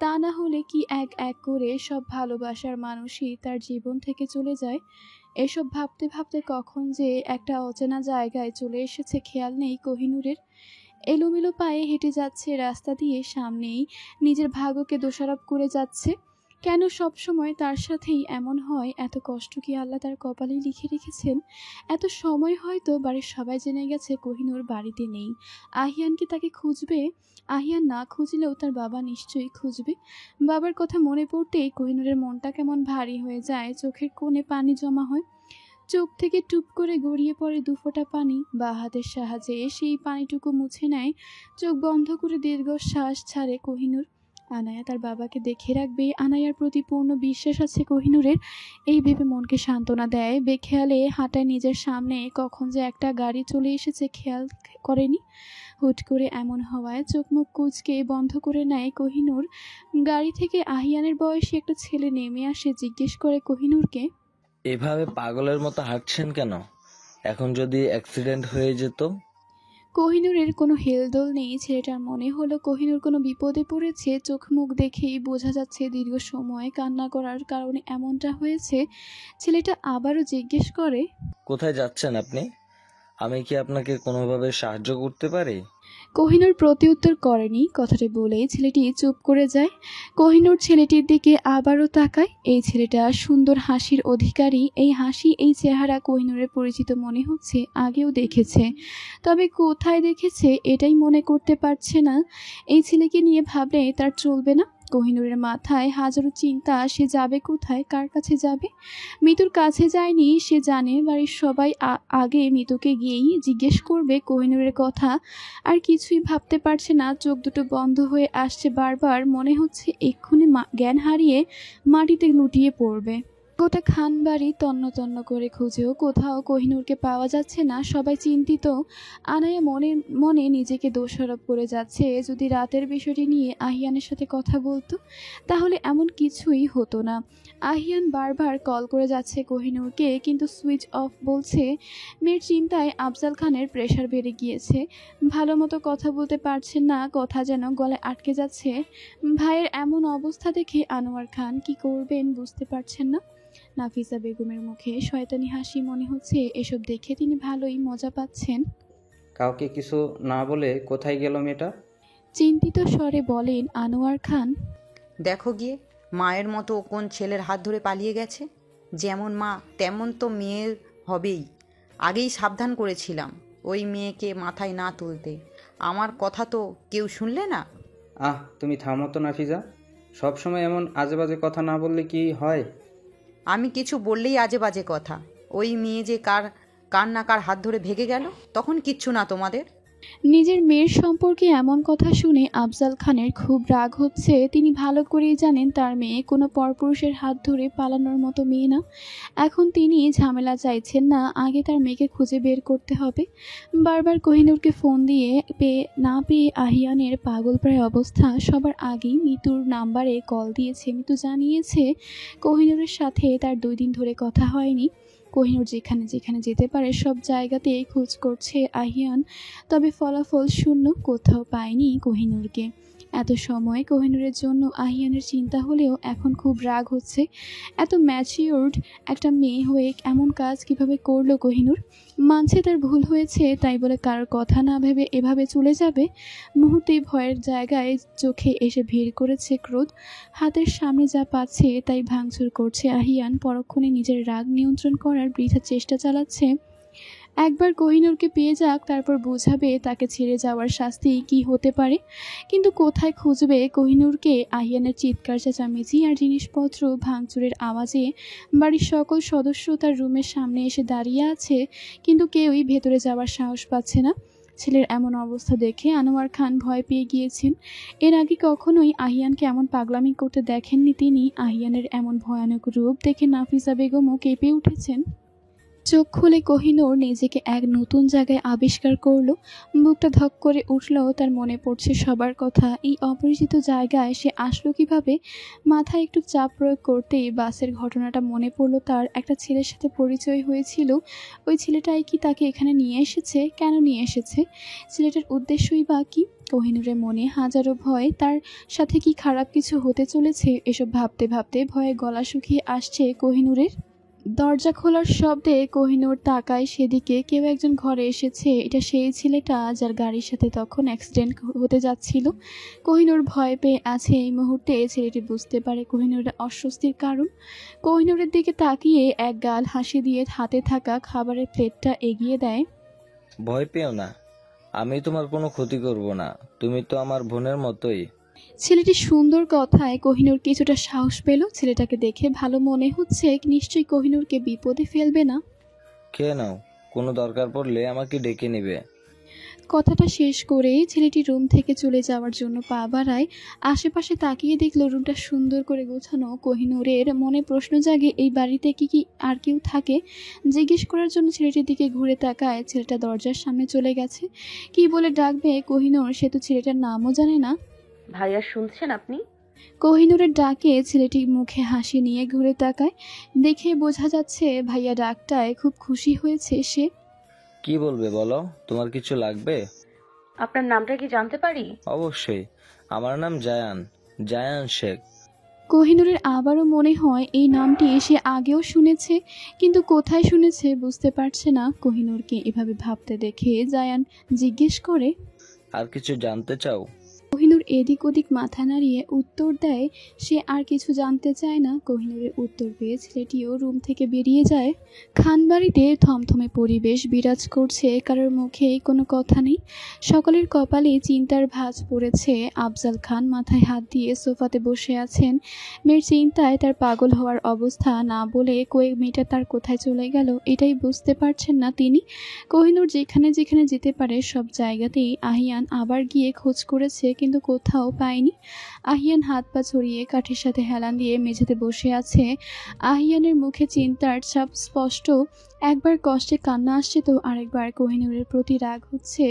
তা না হলে কি এক এক করে সব ভালোবাসার মানুষই তার জীবন থেকে চলে যায়। এসব ভাবতে ভাবতে কখন যে একটা অচেনা জায়গায় চলে এসেছে খেয়াল নেই কোহিনূরের। এলোমেলো পায়ে হেঁটে যাচ্ছে রাস্তা দিয়ে, সামনেই নিজের ভাগ্যকে দোষারোপ করে যাচ্ছে। কেন সব সময় তার সাথেই এমন হয়? এত কষ্ট কি আল্লাহ তার কপালেই লিখে রেখেছেন? এত সময় হয়তো বাড়ির সবাই জেনে গেছে কোহিনূর বাড়িতে নেই। আহিয়ান কি তাকে খুঁজবে? আহিয়ান না খুঁজলেও তার বাবা নিশ্চয়ই খুঁজবে। বাবার কথা মনে পড়তেই কোহিনূরের মনটা কেমন ভারী হয়ে যায়। চোখের কোণে পানি জমা হয়। চোখ থেকে টুপ করে গড়িয়ে পড়ে দুফোঁটা পানি। বা হাতের সাহায্যে সেই পানিটুকু মুছে নেয়। চোখ বন্ধ করে দীর্ঘশ্বাস ছাড়ে কোহিনূর। আনায়া তার বাবাকে দেখে রাখবে, আনায়ার প্রতি পূর্ণ বিশ্বাস আছে কোহিনূরের। এই ভেবে মনকে সান্ত্বনা দেয়। বেখেয়ালে হাঁটায় নিজের সামনে কখন যে একটা গাড়ি চলে এসেছে খেয়াল করেনি। হুট করে এমন হওয়ায় চোখ মুখ কুঁচকে বন্ধ করে নেয় কোহিনূর। গাড়ি থেকে আহিয়ানের বয়সী একটা ছেলে নেমে আসে। জিজ্ঞেস করে কোহিনূরকে, এভাবে পাগলের মতো হাঁটছেন কেন? এখন যদি অ্যাক্সিডেন্ট হয়ে যেত? কোহিনূরের কোনো হেলদোল নেই। ছেলেটার মনে হলো কোহিনূর কোনো বিপদে পড়েছে। চোখ মুখ দেখেই বোঝা যাচ্ছে দীর্ঘ সময় কান্না করার কারণে এমনটা হয়েছে। ছেলেটা আবারও জিজ্ঞেস করে, কোথায় যাচ্ছেন আপনি? আমি কি আপনাকে কোনোভাবে সাহায্য করতে পারি? কোহিনূর প্রতিউত্তর করেনি। কথাটি বলেই ছেলেটি চুপ করে যায়। কোহিনূর ছেলেটির দিকে আবারও তাকায়। এই ছেলেটা সুন্দর হাসির অধিকারী। এই হাসি, এই চেহারা কোহিনূরের পরিচিত মনে হচ্ছে, আগেও দেখেছে, তবে কোথায় দেখেছে এটাই মনে করতে পারছে না। এই ছেলেকে নিয়ে ভাবলে তার চলবে না। কোহিনূরের মাথায় হাজারো চিন্তা। সে যাবে কোথায়, কার কাছে যাবে? মিতুর কাছে যায়নি, সে জানে বাড়ির সবাই আগে মিতুকে গিয়েই জিজ্ঞেস করবে কোহিনূরের কথা। আর কিছুই ভাবতে পারছে না। চোখ দুটো বন্ধ হয়ে আসছে বারবার। মনে হচ্ছে এক্ষুনি জ্ঞান হারিয়ে মাটিতে লুটিয়ে পড়বে। গোটা খানবাড়ি তন্ন তন্ন করে খুঁজেও কোথাও কোহিনূরকে পাওয়া যাচ্ছে না। সবাই চিন্তিত। আনায়া মনে মনে নিজেকে দোষারোপ করে যাচ্ছে। যদি রাতের বিষয়টি নিয়ে আহিয়ানের সাথে কথা বলতো তাহলে এমন কিছুই হতো না। আহিয়ান বারবার কল করে যাচ্ছে কোহিনূরকে, কিন্তু সুইচ অফ বলছে। মেয়ের চিন্তায় আফজাল খানের প্রেশার বেড়ে গিয়েছে। ভালো মতো কথা বলতে পারছেন না, কথা যেন গলায় আটকে যাচ্ছে। ভাইয়ের এমন অবস্থা দেখে আনোয়ার খান কি করবেন বুঝতে পারছেন না। নাফিসা বেগমের মুখে শয়তানি হাসি। মনে হচ্ছে এসব দেখে তিনি ভালোই মজা পাচ্ছেন। কাউকে কিছু না বলে কোথায় গেল মেয়েটা? চিন্তিত স্বরে বলেন আনোয়ার খান। দেখো গিয়ে, মায়ের মতো কোন ছেলের হাত ধরে পালিয়ে গেছে। যেমন মা তেমন তো মেয়ের হবেই। আগেই সাবধান করেছিলাম ওই মেয়েকে মাথায় না তুলতে। আমার কথা তো কেউ শুনলে না। তুমি থামো তো নাফিজা। সবসময় এমন আজে বাজে কথা না বললে কি হয়? আমি কিছু বললেই আজে বাজে কথা। ওই মেয়ে যে কার না কার হাত ধরে ভেগে গেল, তখন কিচ্ছু না তোমাদের। নিজের মেয়ের সম্পর্কে এমন কথা শুনে আফজাল খানের খুব রাগ হচ্ছে। তিনি ভালো করেই জানেন তার মেয়ে কোনো পরপুরুষের হাত ধরে পালানোর মতো মেয়ে না। এখন তিনি ঝামেলা চাইছেন না, আগে তার মেয়েকে খুঁজে বের করতে হবে। বারবার কোহিনূরকে ফোন দিয়ে না পেয়ে আহিয়ানের পাগলপ্রায় অবস্থা। সবার আগেই মিতুর নাম্বারে কল দিয়েছে। মিতু জানিয়েছে কোহিনূরের সাথে তার 2 দিন ধরে কথা হয়নি। কোহিনূর যেখানে যেখানে যেতে পারে সব জায়গাতেই খোঁজ করছে আহিয়ান, তবে ফলাফল শূন্য। কোথাও পায়নি কোহিনূরকে। এত সময় কোহিনূরের জন্য আহিয়ানের চিন্তা হলেও এখন খুব রাগ হচ্ছে। এত ম্যাচিওরড একটা মেয়ে হয়ে এমন কাজ কিভাবে করলো কোহিনূর? মানছে তার ভুল হয়েছে, তাই বলে কারোর কথা না ভেবে এভাবে চলে যাবে? মুহূর্তেই ভয়ের জায়গায় চোখে এসে ভিড় করেছে ক্রোধ। হাতের সামনে যা পাচ্ছে তাই ভাঙচুর করছে আহিয়ান। পরক্ষণে নিজের রাগ নিয়ন্ত্রণ করার বৃথা চেষ্টা চালাচ্ছে। একবার কোহিনূরকে পেয়ে যাক, তারপর বোঝাবে তাকে ছেড়ে যাওয়ার শাস্তি কি হতে পারে। কিন্তু কোথায় খুঁজবে কোহিনূরকে? আহিয়ানের চিৎকার চেঁচামেচি আর জিনিসপত্র ভাঙচুরের আওয়াজে বাড়ির সকল সদস্য তার রুমের সামনে এসে দাঁড়িয়ে আছে, কিন্তু কেউই ভেতরে যাওয়ার সাহস পাচ্ছে না। ছেলের এমন অবস্থা দেখে আনোয়ার খান ভয় পেয়ে গিয়েছেন। এর আগে কখনোই আহিয়ানকে এমন পাগলামি করতে দেখেননি তিনি। আহিয়ানের এমন ভয়ানক রূপ দেখে নাফিসা বেগমও কেঁপে উঠেছেন। চোখ খুলে কোহিনূর নিজেকে এক নতুন জায়গায় আবিষ্কার করলো। বুকটা ধক করে উঠল। তার মনে পড়ছে সবার কথা। এই অপরিচিত জায়গায় সে আসলো কিভাবে? মাথায় একটু চাপ প্রয়োগ করতেই বাসের ঘটনাটা মনে পড়লো তার। একটা ছেলের সাথে পরিচয় হয়েছিল। ওই ছেলেটাই কি তাকে এখানে নিয়ে এসেছে? কেন নিয়ে এসেছে? ছেলেটার উদ্দেশ্যই বা কি? কোহিনূরের মনে হাজারো ভয়। তার সাথে কি খারাপ কিছু হতে চলেছে? এসব ভাবতে ভাবতে ভয়ে গলা শুকিয়ে আসছে কোহিনূরের। দরজা খোলার শব্দে কোহিনূর তাকায় সেদিকে। কেউ একজন ঘরে এসেছে। এটা সেই ছেলেটা যার গাড়ির সাথে তখন অ্যাক্সিডেন্ট হতে যাচ্ছিল। কোহিনূর ভয় পেয়ে আছে। এই মুহূর্তে ছেলেটি বুঝতে পারে কোহিনূরের অস্বস্তির কারণ। কোহিনূরের দিকে তাকিয়ে এক গাল হাসি দিয়ে হাতে থাকা খাবারের প্লেটটা এগিয়ে দেয়। ভয় পেও না, আমি তোমার কোনো ক্ষতি করব না। তুমি তো আমার বোনের মতোই। ছেলেটির সুন্দর কথায় কোহিনূর কিছুটা সাহস পেল। ছেলেটাকে দেখে ভালো মনে হচ্ছে। নিশ্চয়ই কোহিনূরকে বিপদে ফেলবে না। খেয়ে নাও, কোনো দরকার পড়লে আমাকে ডেকে নেবে। কথাটা শেষ করেই ছেলেটি রুম থেকে চলে যাওয়ার জন্য পা বাড়ায়। আশেপাশে তাকিয়ে দেখলো রুমটা সুন্দর করে গোছানো। কোহিনূরের মনে প্রশ্ন জাগে, এই বাড়িতে কি আর কেউ থাকে? জিজ্ঞেস করার জন্য ছেলেটির দিকে ঘুরে তাকায়। ছেলেটা দরজার সামনে চলে গেছে। কি বলে ডাকবে কোহিনূর? সে তো ছেলেটার নামও জানে না। ভাইয়া শুনছেন আপনি? কোহিনূরের ডাকে ছেলেটি মুখে হাসি নিয়ে ঘুরে তাকায়। দেখে বোঝা যাচ্ছে ভাইয়া ডাকটায় খুব খুশি হয়েছে সে। কি বলবে বলো? তোমার কিছু লাগবে? আপনার নামটা কি জানতে পারি? অবশ্যই, আমার নাম জায়ান, জায়ান শেখ। কোহিনূরের আবারও মনে হয় এই নামটি সে আগেও শুনেছে, কিন্তু কোথায় শুনেছে বুঝতে পারছে না। কোহিনূরকে এভাবে ভাবতে দেখে জায়ান জিজ্ঞেস করে, আর কিছু জানতে চাও? কোহিনূর এদিক ওদিক মাথা নাড়িয়ে উত্তর দেয় সে আর কিছু জানতে চায় না। কোহিনূরের উত্তর পেয়ে ছেলেটিও রুম থেকে বেরিয়ে যায়। খানবাড়িতে থমথমে পরিবেশ বিরাজ করছে, কারোর মুখে কোনো কথা নেই। সকলের কপালে চিন্তার ভাঁজ পড়েছে। আফজাল খান মাথায় হাত দিয়ে সোফাতে বসে আছেন। মেয়ের চিন্তায় তার পাগল হওয়ার অবস্থা, না বলে কয়েক মেয়েটা তার কোথায় চলে গেল এটাই বুঝতে পারছেন না তিনি। কোহিনূর যেখানে যেখানে যেতে পারে সব জায়গাতেই আহিয়ান আবার গিয়ে খোঁজ করেছে, কিন্তু কোথাও পায়নি। আহিয়ান হাত পা ছড়িয়ে কাঠের সাথে হেলান দিয়ে মেঝেতে বসে আছে। আহিয়ানের মুখে চিন্তার ছাপ স্পষ্ট। একবার কষ্টে কান্না আসছে তো আরেকবার কোহিনূরের প্রতি রাগ হচ্ছে।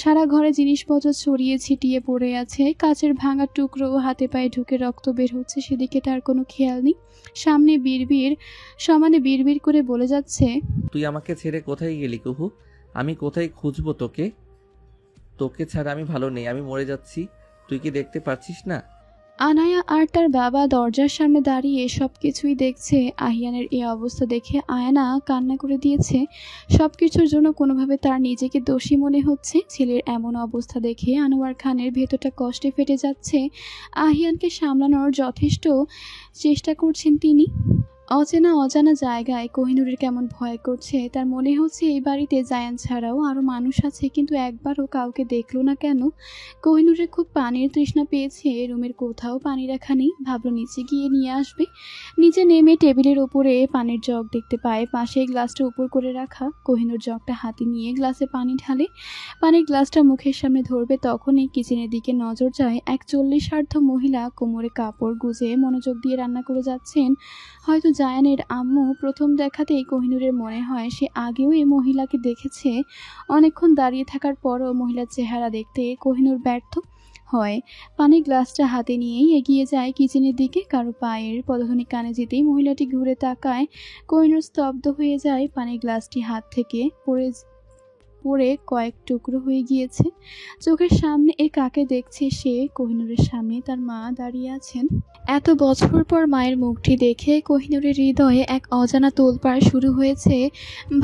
সারা ঘরে জিনিসপত্র ছড়িয়ে ছিটিয়ে পড়ে আছে, কাচের ভাঙা টুকরো হাতে পায়ে ঢুকে রক্ত বের হচ্ছে, সেদিকে তার কোনো খেয়াল নেই। সামনে সমানে বিড়বিড় করে বলে যাচ্ছে, তুই আমাকে ছেড়ে কোথায় গেলি কুহু? আমি কোথায় খুঁজবো তোকে? তোকে ছাড়া আমি ভালো নেই, আমি মরে যাচ্ছি। তুই কি দেখতে পারছিস না? আনায়া আর তার বাবা দরজার সামনে দাঁড়িয়ে সবকিছুই দেখছে। আহিয়ানের এই অবস্থা দেখে আয়না কান্না করে দিয়েছে। সবকিছুর জন্য কোনোভাবে তার নিজেকে দোষী মনে হচ্ছে। ছেলের এমন অবস্থা দেখে আনোয়ার খানের ভেতরটা কষ্টে ফেটে যাচ্ছে। আহিয়ানকে সামলানোর যথেষ্ট চেষ্টা করছেন তিনি। অজানা জায়গায় কোহিনূরের কেমন ভয় করছে। তার মনে হচ্ছে এই বাড়িতে জায়ান ছাড়াও আরও মানুষ আছে, কিন্তু একবারও কাউকে দেখলো না কেন। কোহিনূরের খুব পানির তৃষ্ণা পেয়েছে। রুমের কোথাও পানি রাখা নেই, ভাবলো নিচে গিয়ে নিয়ে আসবে। নিচে নেমে টেবিলের ওপরে পানির জগ দেখতে পায়, পাশে গ্লাসটা উপর করে রাখা। কোহিনূর জগটা হাতে নিয়ে গ্লাসে পানি ঢালে। পানির গ্লাসটা মুখের সামনে ধরবে তখনই কিচেনের দিকে নজর যায়। এক 40-ঊর্ধ্ব মহিলা কোমরে কাপড় গুজে মনোযোগ দিয়ে রান্না করে যাচ্ছেন। হয়তো জায়ানের আম্মু। প্রথম দেখাতেই কোহিনূরের মনে হয় সে আগেও এই মহিলাকে দেখেছে। অনেকক্ষণ দাঁড়িয়ে থাকার পরও মহিলার চেহারা দেখতে কোহিনূর ব্যর্থ হয়। পানির গ্লাসটা হাতে নিয়েই এগিয়ে যায় কিচেনের দিকে। কারো পায়ের পদধ্বনি কানে যেতেই মহিলাটি ঘুরে তাকায়। কোহিনূর স্তব্ধ হয়ে যায়। পানির গ্লাসটি হাত থেকে পড়ে কয়েক টুকরো হয়ে গিয়েছে। চোখের সামনে এ কাকে দেখছে সে? কোহিনূরের সামনে তার মা দাঁড়িয়ে আছেন। এত বছর পর মায়ের মুখটি দেখে কোহিনূরের হৃদয়ে এক অজানা তোলপাড় শুরু হয়েছে।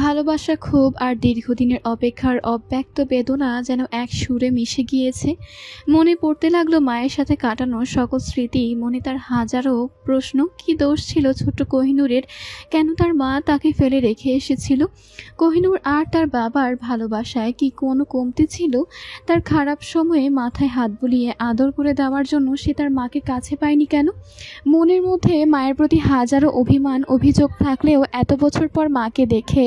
ভালোবাসা, ক্ষোভ আর দীর্ঘদিনের অপেক্ষার অব্যক্ত বেদনা যেন এক সুরে মিশে গিয়েছে। মনে পড়তে লাগলো মায়ের সাথে কাটানো সকল স্মৃতি। মনে তার হাজারো প্রশ্ন। কি দোষ ছিল ছোট্ট কোহিনূরের? কেন তার মা তাকে ফেলে রেখে এসেছিল? কোহিনূর আর তার বাবার ভালোবাসায় কি কোনো কমতি ছিল? তার খারাপ সময়ে মাথায় হাত বুলিয়ে আদর করে দেওয়ার জন্য সে তার মাকে কাছে পায়নি কেন? মনের মধ্যে মায়ের প্রতি হাজারো অভিযোগ থাকলেও এত বছর পর মাকে দেখে,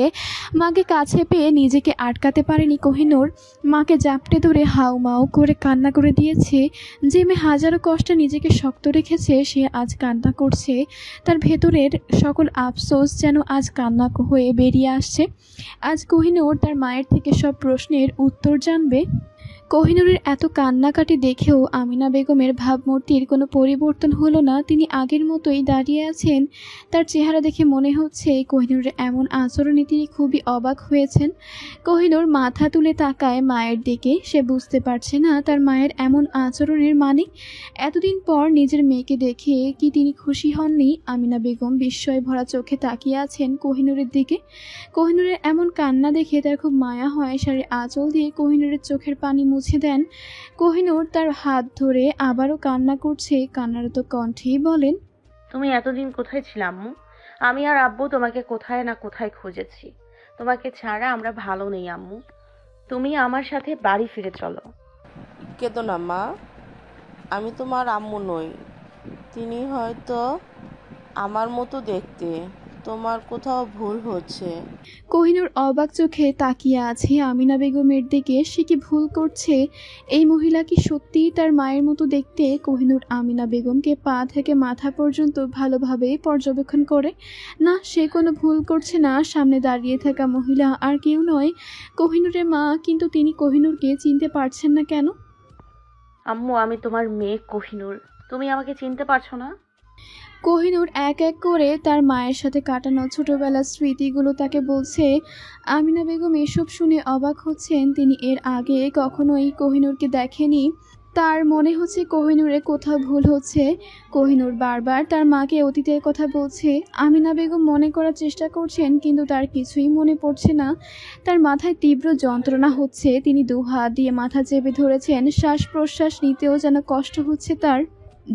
মাকে কাছে পেয়ে নিজেকে আটকাতে পারেনি কোহিনূর। মাকে জাপটে ধরে হাউমাউ করে কান্না করে দিয়েছে। যে মেয়ে হাজারো কষ্টে নিজেকে শক্ত রেখেছে সে আজ কান্না করছে। তার ভেতরের সকল আফসোস যেন আজ কান্না হয়ে বেরিয়ে আসছে। আজ কোহিনূর তার মায়ের থেকে সব প্রশ্নের উত্তর জানবে। কোহিনূরের এত কান্নাকাটি দেখেও আমিনা বেগমের ভাবমূর্তির কোনো পরিবর্তন হলো না। তিনি আগের মতোই দাঁড়িয়ে আছেন। তার চেহারা দেখে মনে হচ্ছে কোহিনূরের এমন আচরণে তিনি খুবই অবাক হয়েছেন। কোহিনূর মাথা তুলে তাকায় মায়ের দিকে। সে বুঝতে পারছে না তার মায়ের এমন আচরণের মানে। এতদিন পর নিজের মেয়েকে দেখে কি তিনি খুশি হননি? আমিনা বেগম বিস্ময় ভরা চোখে তাকিয়ে আছেন কোহিনূরের দিকে। কোহিনূরের এমন কান্না দেখে তার খুব মায়া হয়। শাড়ির আঁচল দিয়ে কোহিনূরের চোখের পানি মুছে দেন। কোহিনূর তার হাত ধরে আবারও কান্না করছে। কান্নারত কণ্ঠেই বলেন, তুমি এতদিন কোথায় ছিলে আম্মু? আমি আর আব্বু তোমাকে কোথায় না কোথায় খুঁজেছি। তোমাকে ছাড়া আমরা ভালো নেই আম্মু। তুমি আমার সাথে বাড়ি ফিরে চলো। কেঁদো না মা, আমি তোমার আম্মু নই। তিনি হয়তো আমার মতো দেখতে। তোমার কোথাও ভুল হচ্ছে। কোহিনূর অবাক চোখে তাকিয়ে আছে আমিনা বেগমের দিকে। সে কি ভুল করছে? এই মহিলা কি সত্যিই তার মায়ের মতো দেখতে? কোহিনূর আমিনা বেগমকে পা থেকে মাথা পর্যন্ত ভালোভাবে পর্যবেক্ষণ করে। না, সে কোনো ভুল করছে না। সামনে দাঁড়িয়ে থাকা মহিলা আর কেউ নয়, কোহিনূরের মা। কিন্তু তিনি কোহিনূরকে চিনতে পারছেন না কেন? আম্মু, আমি তোমার মেয়ে কোহিনূর। তুমি আমাকে চিনতে পারছো না? কোহিনূর এক এক করে তার মায়ের সাথে কাটানো ছোটবেলার স্মৃতিগুলো তাকে বলছে। আমিনা বেগম এসব শুনে অবাক হচ্ছেন। তিনি এর আগে কখনোই কোহিনূরকে দেখেনি। তার মনে হচ্ছে কোহিনূরের কোথাও ভুল হচ্ছে। কোহিনূর বারবার তার মাকে অতীতের কথা বলছে। আমিনা বেগম মনে করার চেষ্টা করছেন, কিন্তু তার কিছুই মনে পড়ছে না। তার মাথায় তীব্র যন্ত্রণা হচ্ছে। তিনি 2 হাত দিয়ে মাথা চেপে ধরেছেন। শ্বাস প্রশ্বাস নিতেও যেন কষ্ট হচ্ছে তার।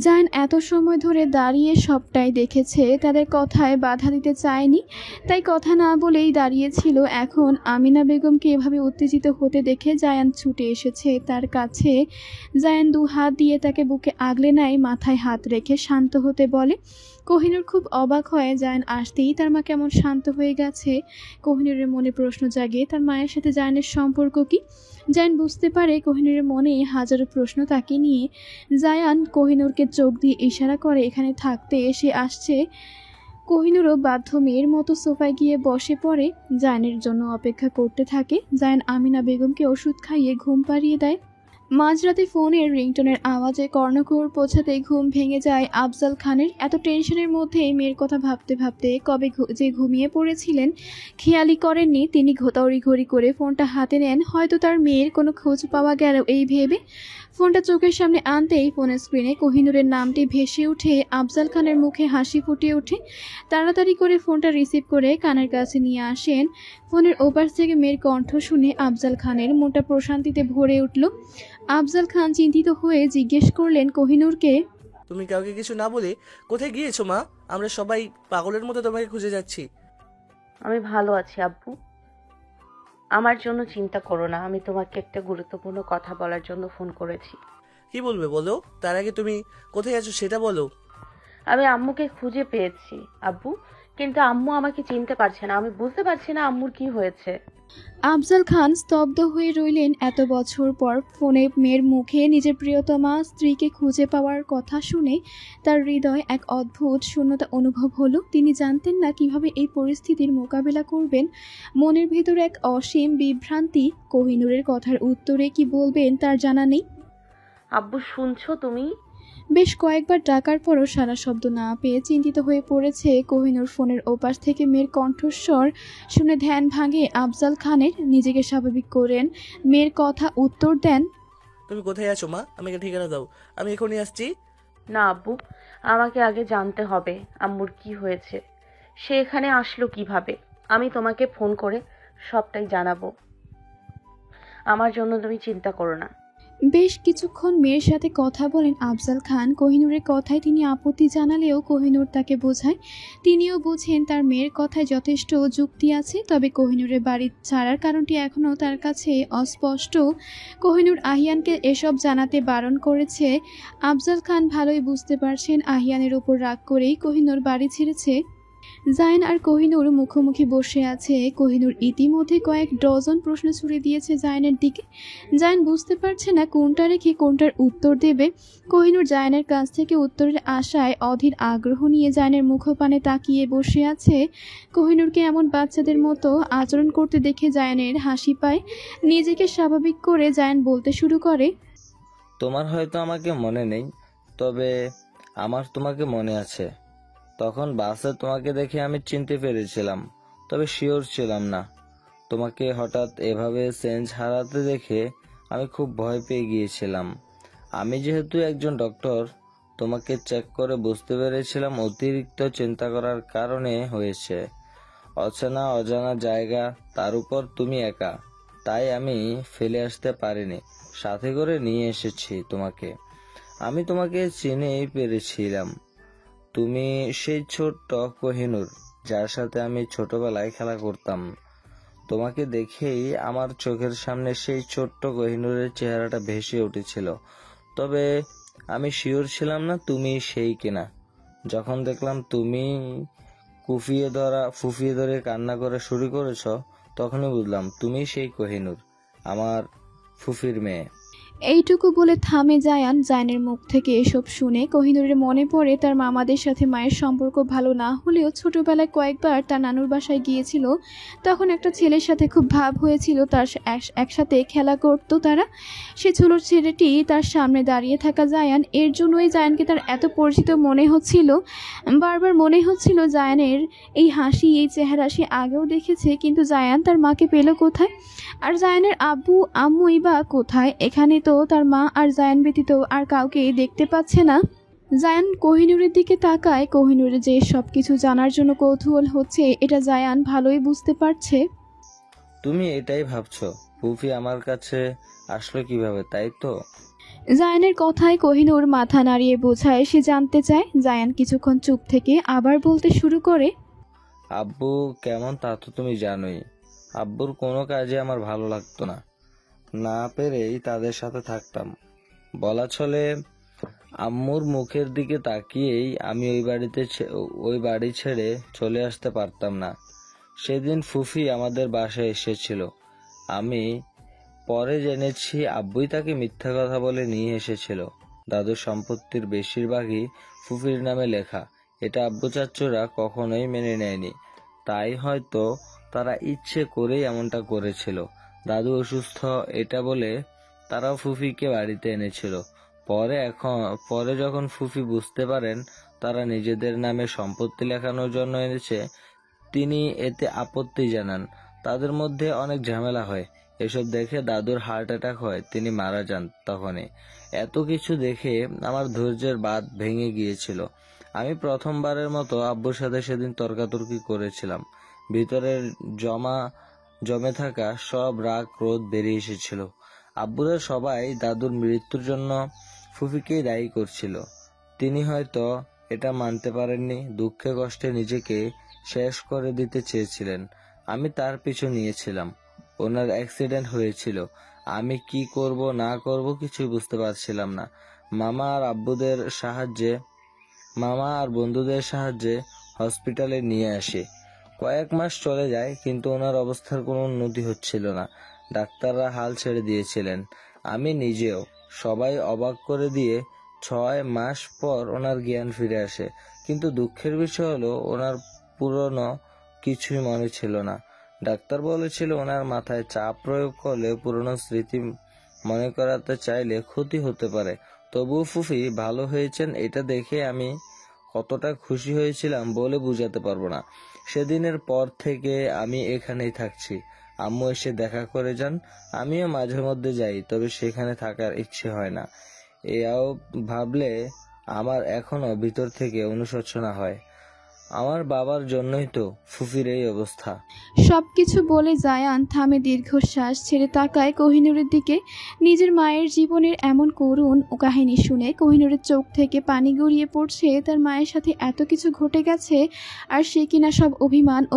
জায়ান এত সময় ধরে দাঁড়িয়ে সবটাই দেখেছে। তাদের কথায় বাধা দিতে চায়নি, তাই কথা না বলেই দাঁড়িয়েছিল। এখন আমিনা বেগমকে এভাবে উত্তেজিত হতে দেখে জায়ান ছুটে এসেছে তার কাছে। জায়ান 2 হাত দিয়ে তাকে বুকে আগলে নেয়, মাথায় হাত রেখে শান্ত হতে বলে। কোহিনূর খুব অবাক হয়। জায়ান আসতেই তার মা কেমন শান্ত হয়ে গেছে। কোহিনূরের মনে প্রশ্ন জাগে, তার মায়ের সাথে জায়ানের সম্পর্ক কি? জায়ান বুঝতে পারে কোহিনূরের মনে হাজারো প্রশ্ন তাকে নিয়ে। জায়ান কোহিনূরকে চোখ দিয়ে ইশারা করে এখানে থাকতে এসে আসছে। কোহিনূরও বাধ্য মেয়ের মতো সোফায় গিয়ে বসে পড়ে। জায়ানের জন্য অপেক্ষা করতে থাকে। জায়ান আমিনা বেগমকে ওষুধ খাইয়ে ঘুম পাড়িয়ে দেয়। মাঝরাতে ফোনের রিংটোনের আওয়াজে কর্ণকুহর পৌঁছাতে ঘুম ভেঙে যায় আফজাল খানের। এত টেনশনের মধ্যে মেয়ের কথা ভাবতে ভাবতে কবে যে ঘুমিয়ে পড়েছিলেন খেয়ালই করেননি। তিনি তড়িঘড়ি করে ফোনটা হাতে নেন, হয়তো তার মেয়ের কোনো খোঁজ পাওয়া গেল এই ভেবে। ফোনটা চোখের সামনে আনতেই ফোনের স্ক্রিনে কোহিনূরের নামটি ভেসে উঠে। আফজাল খানের মুখে হাসি ফুটে ওঠে। তাড়াতাড়ি করে ফোনটা রিসিভ করে কানের কাছে নিয়ে আসেন। ফোনের ওপাশ থেকে মেয়ের কণ্ঠ শুনে আফজাল খানের মনটা প্রশান্তিতে ভরে উঠল। আফজাল খান চিন্তিত হয়ে জিজ্ঞেস করলেন কোহিনূরকে, তুমি কাউকে কিছু না বলে কোথায় গিয়েছো মা? আমরা সবাই পাগলের মতো তোমাকে খুঁজে যাচ্ছি। আমি ভালো আছি আব্বু, আমার জন্য চিন্তা করো না। আমি তোমাকে একটা গুরুত্বপূর্ণ কথা বলার জন্য ফোন করেছি। কি বলবে বলো, তার আগে তুমি কোথায় আছো সেটা বলো। আমি আম্মুকে খুঁজে পেয়েছি আব্বু, কিন্তু আম্মু আমাকে চিনতে পারছে না। আমি বুঝতে পারছি না আম্মুর কি হয়েছে। আফজাল খান স্তব্ধ হয়ে রইলেন। এত বছর পর ফোনে মেয়ের মুখে নিজের প্রিয়তমা স্ত্রীকে খুঁজে পাওয়ার কথা শুনে তার হৃদয় এক অদ্ভুত শূন্যতা অনুভব হলো। তিনি জানতেন না কিভাবে এই পরিস্থিতির মোকাবেলা করবেন। মনের ভেতর এক অসীম বিভ্রান্তি। কোহিনূরের কথার উত্তরে কি বলবেন তার জানা নেই। আব্বু শুনছো তুমি? বেশ কয়েকবার ডাকার পরও সারা শব্দ না পেয়ে চিন্তিত হয়ে পড়েছে কোহিনূর। ফোনের ওপাশ থেকে মেয়ের কণ্ঠস্বর শুনে ধ্যান ভাঙে আফজাল খানের। নিজেকে স্বাভাবিক করেন, মেয়ের কথা উত্তর দেন, তুমি কোথায় আছো মা? আমাকে ঠিকানা দাও, আমি এখনই আসছি। না আব্বু, আমাকে আগে জানতে হবে আম্মুর কি হয়েছে। সে এখানে আসলো কিভাবে। আমি তোমাকে ফোন করে সবটাই জানাবো। আমার জন্য তুমি চিন্তা করো না। বেশ কিছুক্ষণ মেয়ের সাথে কথা বলেন আফজাল খান। কোহিনূরের কথায় তিনি আপত্তি জানালেও কোহিনূর তাকে বোঝায়। তিনিও বুঝেন তার মেয়ের কথায় যথেষ্ট যুক্তি আছে। তবে কোহিনূরের বাড়ি ছাড়ার কারণটি এখনও তার কাছে অস্পষ্ট। কোহিনূর আহিয়ানকে এসব জানাতে বারণ করেছে। আফজাল খান ভালোই বুঝতে পারছেন আহিয়ানের উপর রাগ করেই কোহিনূর বাড়ি ছেড়েছে। জায়ান আর কোহিনূর মুখোমুখি বসে আছে। কোহিনূর ইতিমধ্যে কয়েক ডজন প্রশ্ন ছুড়ে দিয়েছে জায়ানের দিকে। জায়ান বুঝতে পারছে না কোনটা রেখে কোনটার উত্তর দেবে। কোহিনূর জায়ানের কাছ থেকে উত্তরের আশায় অধীর আগ্রহ নিয়ে জায়ানের মুখপানে তাকিয়ে বসে আছে। কোহিনূরকে এমন বাচ্চাদের মতো আচরণ করতে দেখে জায়ানের হাসি পায়। নিজেকে স্বাভাবিক করে জায়ান বলতে শুরু করে, তোমার হয়তো আমাকে মনে নেই, তবে আমার তোমাকে মনে আছে। তখন বাসে তোমাকে দেখে আমি চিনতে পেরেছিলাম, তবে শিওর ছিলাম না। তোমাকে হঠাৎ এভাবে সেন্স হারাতে দেখে আমি খুব ভয় পেয়ে গিয়েছিলাম। আমি যেহেতু একজন ডক্টর, তোমাকে চেক করে বুঝতে পেরেছিলাম অতিরিক্ত চিন্তা করার কারণে হয়েছে। অচেনা অজানা জায়গা, তার উপর তুমি একা, তাই আমি ফেলে আসতে পারিনি, সাথে করে নিয়ে এসেছি তোমাকে। আমি তোমাকে চিনেই পেরেছিলাম। তুমি সেই ছোট্ট কোহিনূর যার সাথে আমি ছোটবেলায় খেলা করতাম। তোমাকে দেখেই আমার চোখের সামনে সেই ছোট্ট কোহিনূরের চেহারাটা ভেসে উঠেছিল, তবে আমি শিওর ছিলাম না তুমি সেই কিনা। যখন দেখলাম তুমি ফুফিয়ে ধরে কান্না করে শুরু করেছ, তখনই বুঝলাম তুমি সেই কোহিনূর, আমার ফুফির মেয়ে। এইটুকু বলে থামে জায়ান। জায়ানের মুখ থেকে এসব শুনে কোহিনূরের মনে পড়ে তার মামাদের সাথে মায়ের সম্পর্ক ভালো না হলেও ছোটবেলায় কয়েকবার তার নানুর বাসায় গিয়েছিল। তখন একটা ছেলের সাথে খুব ভাব হয়েছিল, তার একসাথে খেলা করতো তারা। সে ছোট ছেলেটি তার সামনে দাঁড়িয়ে থাকা জায়ান, এর জন্যই জায়ানকে তার এত পরিচিত মনে হচ্ছিল। বারবার মনে হচ্ছিল জায়ানের এই হাসি, এই চেহারা সে আগেও দেখেছে, কিন্তু জায়ান তার মাকে পেল কোথায়? আর জায়ানের আব্বু আম্মুই বা কোথায়? এখানে তো তার মা আর জায়ান ব্যতীত আর কাউকে দেখতে পাচ্ছে না। জায়ান কোহিনূরের দিকে তাকায়। কোহিনূরের যে সব কিছু জানার জন্য কৌতূহল হচ্ছে এটা জায়ান ভালোই বুঝতে পারছে। তুমি এটাই ভাবছো ফুফি আমার কাছে আসলো কিভাবে, তাই তো? জায়ানের কথায় কোহিনূর মাথা নাড়িয়ে বোঝায় সে জানতে চায়। জায়ান কিছুক্ষণ চুপ থেকে আবার বলতে শুরু করে, আব্বু কেমন তা তো তুমি জানোই। আব্বুর কোনো কাজে আমার ভালো লাগতো না, না পেরেই তাদের সাথে থাকতাম। বলা চলে আম্মুর মুখের দিকে তাকিয়েই আমি ওই বাড়ি ছেড়ে চলে আসতে পারতাম না। সেদিন ফুফি আমাদের বাসায় এসেছিল। আমি পরে জেনেছি আব্বুই তাকে মিথ্যা কথা বলে নিয়ে এসেছিল। দাদুর সম্পত্তির বেশিরভাগই ফুফির নামে লেখা। এটা আব্বু চাচ্চুরা কখনোই মেনে নেয়নি, তাই হয়তো তারা ইচ্ছে করেই এমনটা করেছিল। দাদু অসুস্থ এটা বলে তারাও ফুফিকে বাড়িতে এনেছিল। পরে যখন ফুফি বুঝতে পারেন তারা নিজেদের নামে সম্পত্তি লেখানোর জন্য এনেছে, তিনি এতে আপত্তি জানান। তাদের মধ্যে অনেক ঝামেলা হয়। এসব দেখে দাদুর হার্ট অ্যাটাক হয়, তিনি মারা যান। তখনই এত কিছু দেখে আমার ধৈর্যের বাঁধ ভেঙে গিয়েছিল। আমি প্রথমবারের মতো আব্বুর সাথে সেদিন তর্কাতর্কি করেছিলাম। ভিতরের জমে থাকা সব রাগ ক্রোধ বেরিয়ে এসেছিল। আব্বুরা সবাই দাদুর মৃত্যুর জন্য ফুফিকেই দায়ী করছিল। তিনি হয়তো এটা মানতে পারেননি, দুঃখে কষ্টে নিজেকে শেষ করে দিতে চেয়েছিলেন। আমি তার পিছু নিয়েছিলাম। ওনার অ্যাক্সিডেন্ট হয়েছিল। আমি কি করব না করব কিছুই বুঝতে পারছিলাম না। মামা আর বন্ধুদের সাহায্যে হসপিটালে নিয়ে আসি। কয়েক মাস চলে যায়, কিন্তু ওনার অবস্থার কোনো উন্নতি হচ্ছিল না। ডাক্তাররা হাল ছেড়ে দিয়েছিলেন, আমি নিজেও। সবাই অবাক করে দিয়ে 6 মাস পর ওনার জ্ঞান ফিরে আসে। কিন্তু দুঃখের বিষয় হলো ওনার পুরনো কিছুই মনে ছিল না। ডাক্তার বলেছিল ওনার মাথায় চাপ প্রয়োগ করলে পুরনো স্মৃতি মনে করাতে চাইলে ক্ষতি হতে পারে। তবুও ফুফি ভালো হয়েছেন, এটা দেখে আমি কতটা খুশি হয়েছিলাম বলে বোঝাতে পারবো না। সেদিনের পর থেকে আমি এখানেই থাকছি। আম্মু এসে দেখা করে যান, আমিও মাঝে মধ্যে যাই, তবে সেখানে থাকার ইচ্ছে হয় না। এও ভাবলে আমার এখনো ভিতর থেকে অনুশোচনা হয়। আমার বাবার জন্যই তো ফুফির এই অবস্থা। সবকিছু বলে জায়ান থামে, দীর্ঘশ্বাস ছেড়ে তাকায় কোহিনূরের দিকে। নিজের মায়ের জীবনের এমন করুণ কাহিনী শুনে কোহিনূরের চোখ থেকে পানি গড়িয়ে পড়ছে। তার মায়ের সাথে এত কিছু ঘটে গেছে, আর সে কিনা সব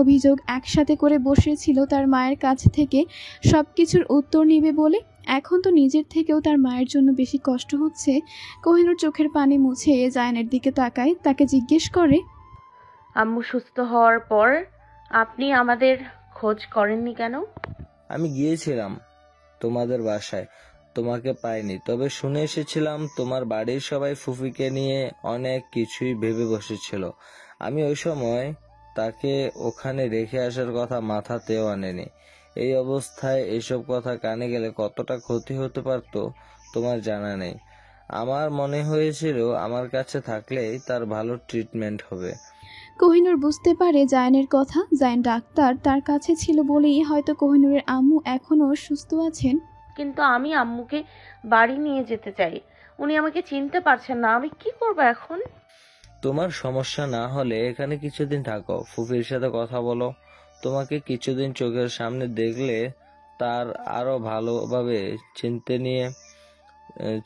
অভিযোগ একসাথে করে বসেছিল তার মায়ের কাছ থেকে সব কিছুর উত্তর নিবে বলে। এখন তো নিজের থেকেও তার মায়ের জন্য বেশি কষ্ট হচ্ছে। কোহিনূর চোখের পানি মুছে জায়ানের দিকে তাকায়, তাকে জিজ্ঞেস করে, আম্মু সুস্থ হওয়ার পর আপনি আমাদের খোঁজ করেননি কেন? আমি গিয়েছিলাম তোমাদের বাসায়, তোমাকে পাইনি। তবে শুনে এসেছিলাম তোমার বাড়ির সবাই ফুফিকে নিয়ে অনেক কিছুই ভেবে বসেছিল। আমি ওই সময় তাকে ওখানে রেখে আসার কথা মাথাতেও আনেনি। এই অবস্থায় এসব কথা কানে গেলে কতটা ক্ষতি হতে পারতো তোমার জানা নেই। আমার মনে হয়েছিল আমার কাছে থাকলেই তার ভালো ট্রিটমেন্ট হবে। কোহিনূর বুঝতে পারে জায়ানের কথা। জায়ান ডাক্তার তার কাছে ছিল বলেই হয়তো কোহিনূরের আম্মু এখনো সুস্থ আছেন। কিন্তু আমি আম্মুকে বাড়ি নিয়ে যেতে চাই। উনি আমাকে চিনতে পারছেন না, আমি কি করব এখন? তোমার সমস্যা না হলে এখানে কিছুদিন থাকো, ফুফির সাথে কথা বলো। তোমাকে কিছুদিন চোখের সামনে দেখলে তার আরো ভালোভাবে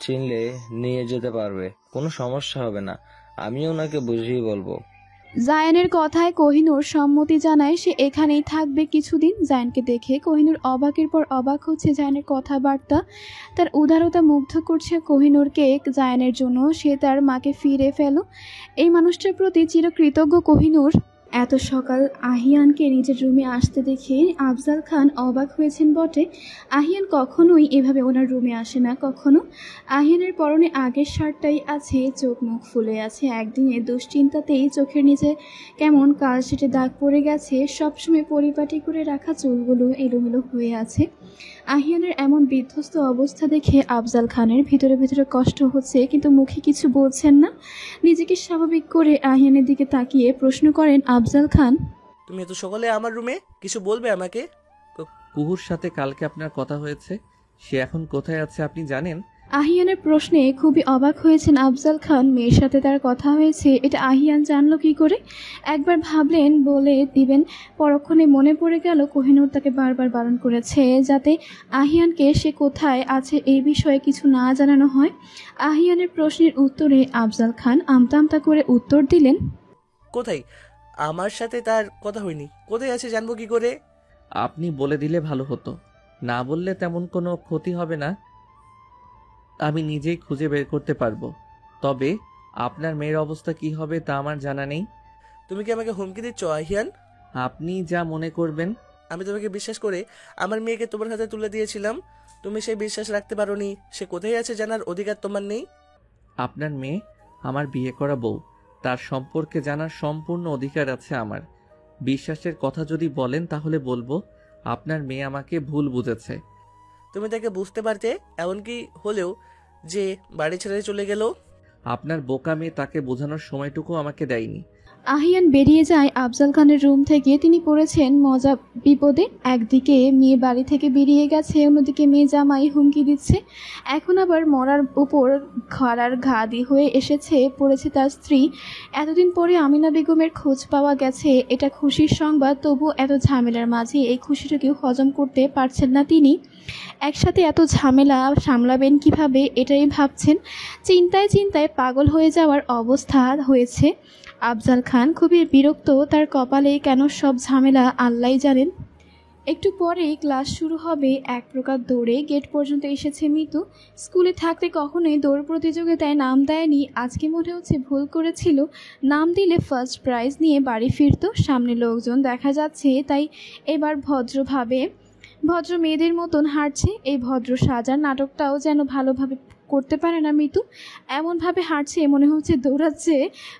চিনলে নিয়ে যেতে পারবে, কোনো সমস্যা হবে না। আমি ওনাকে বুঝিয়ে বলবো। জায়ানের কথায় কোহিনূর সম্মতি জানায়, সে এখানেই থাকবে কিছুদিন। জায়ানকে দেখে কোহিনূর অবাকের পর অবাক হচ্ছে। জায়ানের কথাবার্তা, তার উদারতা মুগ্ধ করছে কোহিনূরকে। জায়ানের জন্য সে তার মাকে ফিরে ফেল, এই মানুষটার প্রতি চিরকৃতজ্ঞ কোহিনূর। এত সকাল আহিয়ানকে নিজের রুমে আসতে দেখে আফজাল খান অবাক হয়েছেন বটে। আহিয়ান কখনোই এভাবে ওনার রুমে আসে না কখনো। আহিয়ানের পরনে আগের শার্টটাই আছে, চোখ মুখ ফুলে আছে, একদিনে দুশ্চিন্তাতেই চোখের নিচে কেমন কালশেটে দাগ পড়ে গেছে, সবসময় পরিপাটি করে রাখা চুলগুলো এলোমেলো হয়ে আছে। আহিয়ানের এমন বিধ্বস্ত অবস্থা দেখে আফজাল খানের ভিতরে ভিতরে কষ্ট হচ্ছে, কিন্তু মুখে কিছু বলছেন না। নিজেকে স্বাভাবিক করে আহিয়ানের দিকে তাকিয়ে প্রশ্ন করেন আফজাল খান, তুমি এত সকালে আমার রুমে, কিছু বলবে আমাকে? কুহুর সাথে কালকে আপনার কথা হয়েছে, সে এখন কোথায় আছে আপনি জানেন? আহিয়ানের প্রশ্নে খুবই অবাক হয়েছেন আফজাল খান। মেয়ের সাথে তার কথা হয়েছে এটা আহিয়ান জানলো কি করে? একবার ভাবলেন বলে দিবেন, পরক্ষণে মনে পড়ে গেল কোহিনূর তাকে বারবার বারণ করেছে যাতে আহিয়ানকে সে কোথায় আছে এই বিষয়ে কিছু না জানানো হয়। আহিয়ানের প্রশ্নের উত্তরে আফজাল খান আমতা আমতা করে উত্তর দিলেন, কোথায়? আমার সাথে তার কথা হয়নি, কোথায় আছে জানবো কি করে? আপনি বলে দিলে ভালো হতো, না বললে তেমন কোনো ক্ষতি হবে না, আমি নিজেই খুঁজে বের করতে পারবো। তবে আপনার মেয়ের অবস্থা কি হবে তা আমার জানা নেই। তুমি কি আমাকে হুমকি দিচ্ছ আহিয়ান? আপনি যা মনে করবেন। আমি তোমাকে বিশ্বাস করে আমার মেয়েকে তোমার হাতে তুলে দিয়েছিলাম, তুমি সেই বিশ্বাস রাখতে পারোনি। সে কোথায় আছে জানার অধিকার তোমার নেই? আপনার মেয়ে আমার বিয়ে করা বউ, তার সম্পর্কে জানার সম্পূর্ণ অধিকার আছে আমার। বিশ্বাসের কথা যদি বলেন তাহলে বলবো আপনার মেয়ে আমাকে ভুল বুঝেছে। তুমি তাকে বুঝতে পারতে এমনকি হলেও যে বাড়ি ছেড়ে চলে গেল? আপনার বোকা মেয়ে তাকে বোঝানোর সময়টুকু আমাকে দেয়নি। আহিয়ান বেরিয়ে যায় আফজাল খানের রুম থেকে। তিনি পড়েছেন মজা বিপদে। একদিকে মেয়ে বাড়ি থেকে বেরিয়ে গেছে, অন্যদিকে মেয়ে জামাই হুমকি দিচ্ছে, এখন আবার মরার উপর খরার ঘা হয়ে পড়েছে তার স্ত্রী। এতদিন পরে আমিনা বেগমের খোঁজ পাওয়া গেছে, এটা খুশির সংবাদ। তবু এত ঝামেলার মাঝে এই খুশিটাকেও হজম করতে পারছেন না তিনি। একসাথে এত ঝামেলা সামলাবেন কিভাবে এটাই ভাবছেন। চিন্তায় চিন্তায় পাগল হয়ে যাওয়ার অবস্থা হয়েছে আফজাল খান। খুবই বিরক্ত, তার কপালে কেন সব ঝামেলা আল্লাহই জানেন। একটু পরেই ক্লাস শুরু হবে। এক প্রকার দৌড়ে গেট পর্যন্ত এসেছে মিতু। স্কুলে থাকতে কখনোই দৌড় প্রতিযোগিতায় নাম দেয়নি, আজকে মনে হচ্ছে ভুল করেছিল। নাম দিলে ফার্স্ট প্রাইজ নিয়ে বাড়ি ফিরত। সামনে লোকজন দেখা যাচ্ছে, তাই এবার ভদ্র মেয়েদের মতন হাঁটছে। এই ভদ্র সাজার নাটকটাও যেন ভালোভাবে করতে পারে না মিতু, এমনভাবে হাঁটছে মনে হচ্ছে দৌড়াচ্ছে।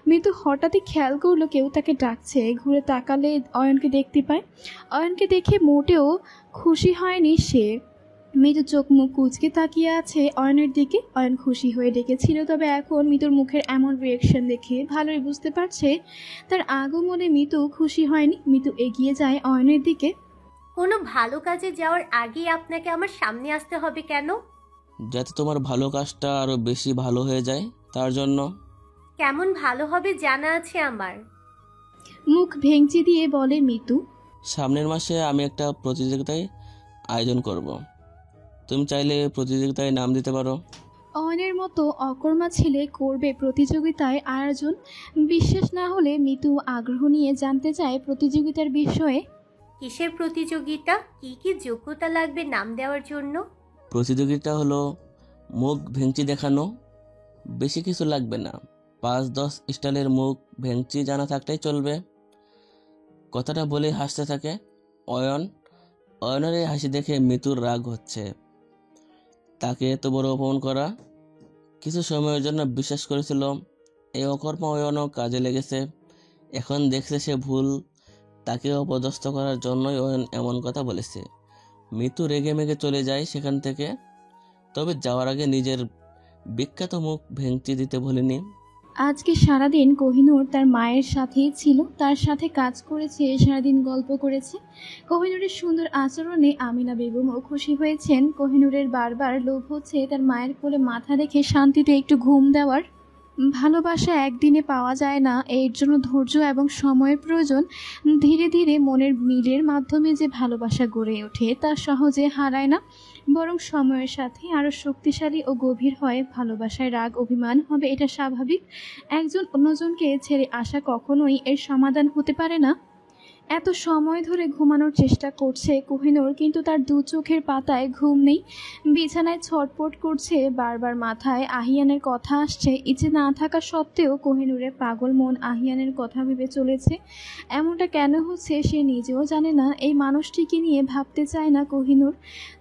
মিতু হঠাৎই খেয়াল করলো কেউ তাকে ডাকছে। ঘুরে তাকালে অয়নকে দেখতে পায়। অয়নকে দেখে মোটেও খুশি হয়নি সে। মিতু চোখ মুখ কুঁচকে তাকিয়ে আছে অয়নের দিকে। অয়ন খুশি হয়ে ডেকেছিল, তবে এখন মিতুর মুখের এমন রিয়েকশন দেখে ভালোই বুঝতে পারছে তার আগমনে মিতু খুশি হয়নি। মিতু এগিয়ে যায় অয়নের দিকে। কোনো ভালো কাজে যাওয়ার আগেই আপনাকে আমার সামনে আসতে হবে কেন? যাতে তোমার ভালো কাজটা আরো বেশি ভালো হয়ে যায় তার জন্য। কেমন ভালো হবে জানা আছে আমার। মুখ ভেঙচি দিয়ে বলে মিতু, সামনের মাসে আমি একটা প্রতিযোগিতায় আয়োজন করব, তুমি চাইলে প্রতিযোগিতায় নাম দিতে পারো। অয়নের মতো অকর্মা ছেলে করবে প্রতিযোগিতায় আয়োজন? বিশ্বাস না হলে মিতু আগ্রহ নিয়ে জানতে চায় প্রতিযোগিতার বিষয়ে। কিসের প্রতিযোগিতা? কি কি যোগ্যতা লাগবে নাম দেওয়ার জন্য? প্রতিযোগিতা হলো মুখ ভেঙচি দেখানো, বেশি কিছু লাগবে না, 5-10 স্টাইলের মুখ ভেঙচি জানা থাকলেই চলবে। কথাটা বলে হাসতে থাকে অয়নের এই হাসি দেখে মিতুর রাগ হচ্ছে। তাকে এত বড় অপমান করা, কিছু সময়ের জন্য বিশ্বাস করেছিল এই অকর্মা অয়নও কাজে লেগেছে। এখন দেখছে সে ভুল, তাকে অপদস্থ করার জন্যই অয়ন এমন কথা বলেছে। মিতু রেগে মেগে চলে যায় সেখান থেকে। তবে যাওয়ার আগে নিজের বিখ্যাত মুখ ভেঙচি দিতে ভুলেনি। আজকে সারাদিন কোহিনূর তার মায়ের সাথেই ছিল, তার সাথে কাজ করেছে, সারাদিন গল্প করেছে। কোহিনূরের সুন্দর আচরণে আমিনা বেগমও খুশি হয়েছেন। কোহিনূরের বারবার লোভ হচ্ছে তার মায়ের কোলে মাথা রেখে শান্তিতে একটু ঘুম দেওয়ার। ভালোবাসা একদিনে পাওয়া যায় না, এর জন্য ধৈর্য এবং সময়ের প্রয়োজন। ধীরে ধীরে মনের মিলের মাধ্যমে যে ভালোবাসা গড়ে ওঠে তা সহজে হারায় না, বরং সময়ের সাথে আরও শক্তিশালী ও গভীর হয়। ভালোবাসায় রাগ অভিমান হবে, এটা স্বাভাবিক। একজন অন্যজনকে ছেড়ে আসা কখনোই এর সমাধান হতে পারে না। এত সময় ধরে ঘুমানোর চেষ্টা করছে কোহিনূর, কিন্তু তার দু চোখের পাতায় ঘুম নেই। বিছানায় ছটপট করছে, বারবার মাথায় আহিয়ানের কথা আসছে। ইচ্ছে না থাকা সত্ত্বেও কোহিনূরের পাগল মন আহিয়ানের কথা ভেবে চলেছে। এমনটা কেন হচ্ছে সে নিজেও জানে না। এই মানুষটিকে নিয়ে ভাবতে চায় না কোহিনূর,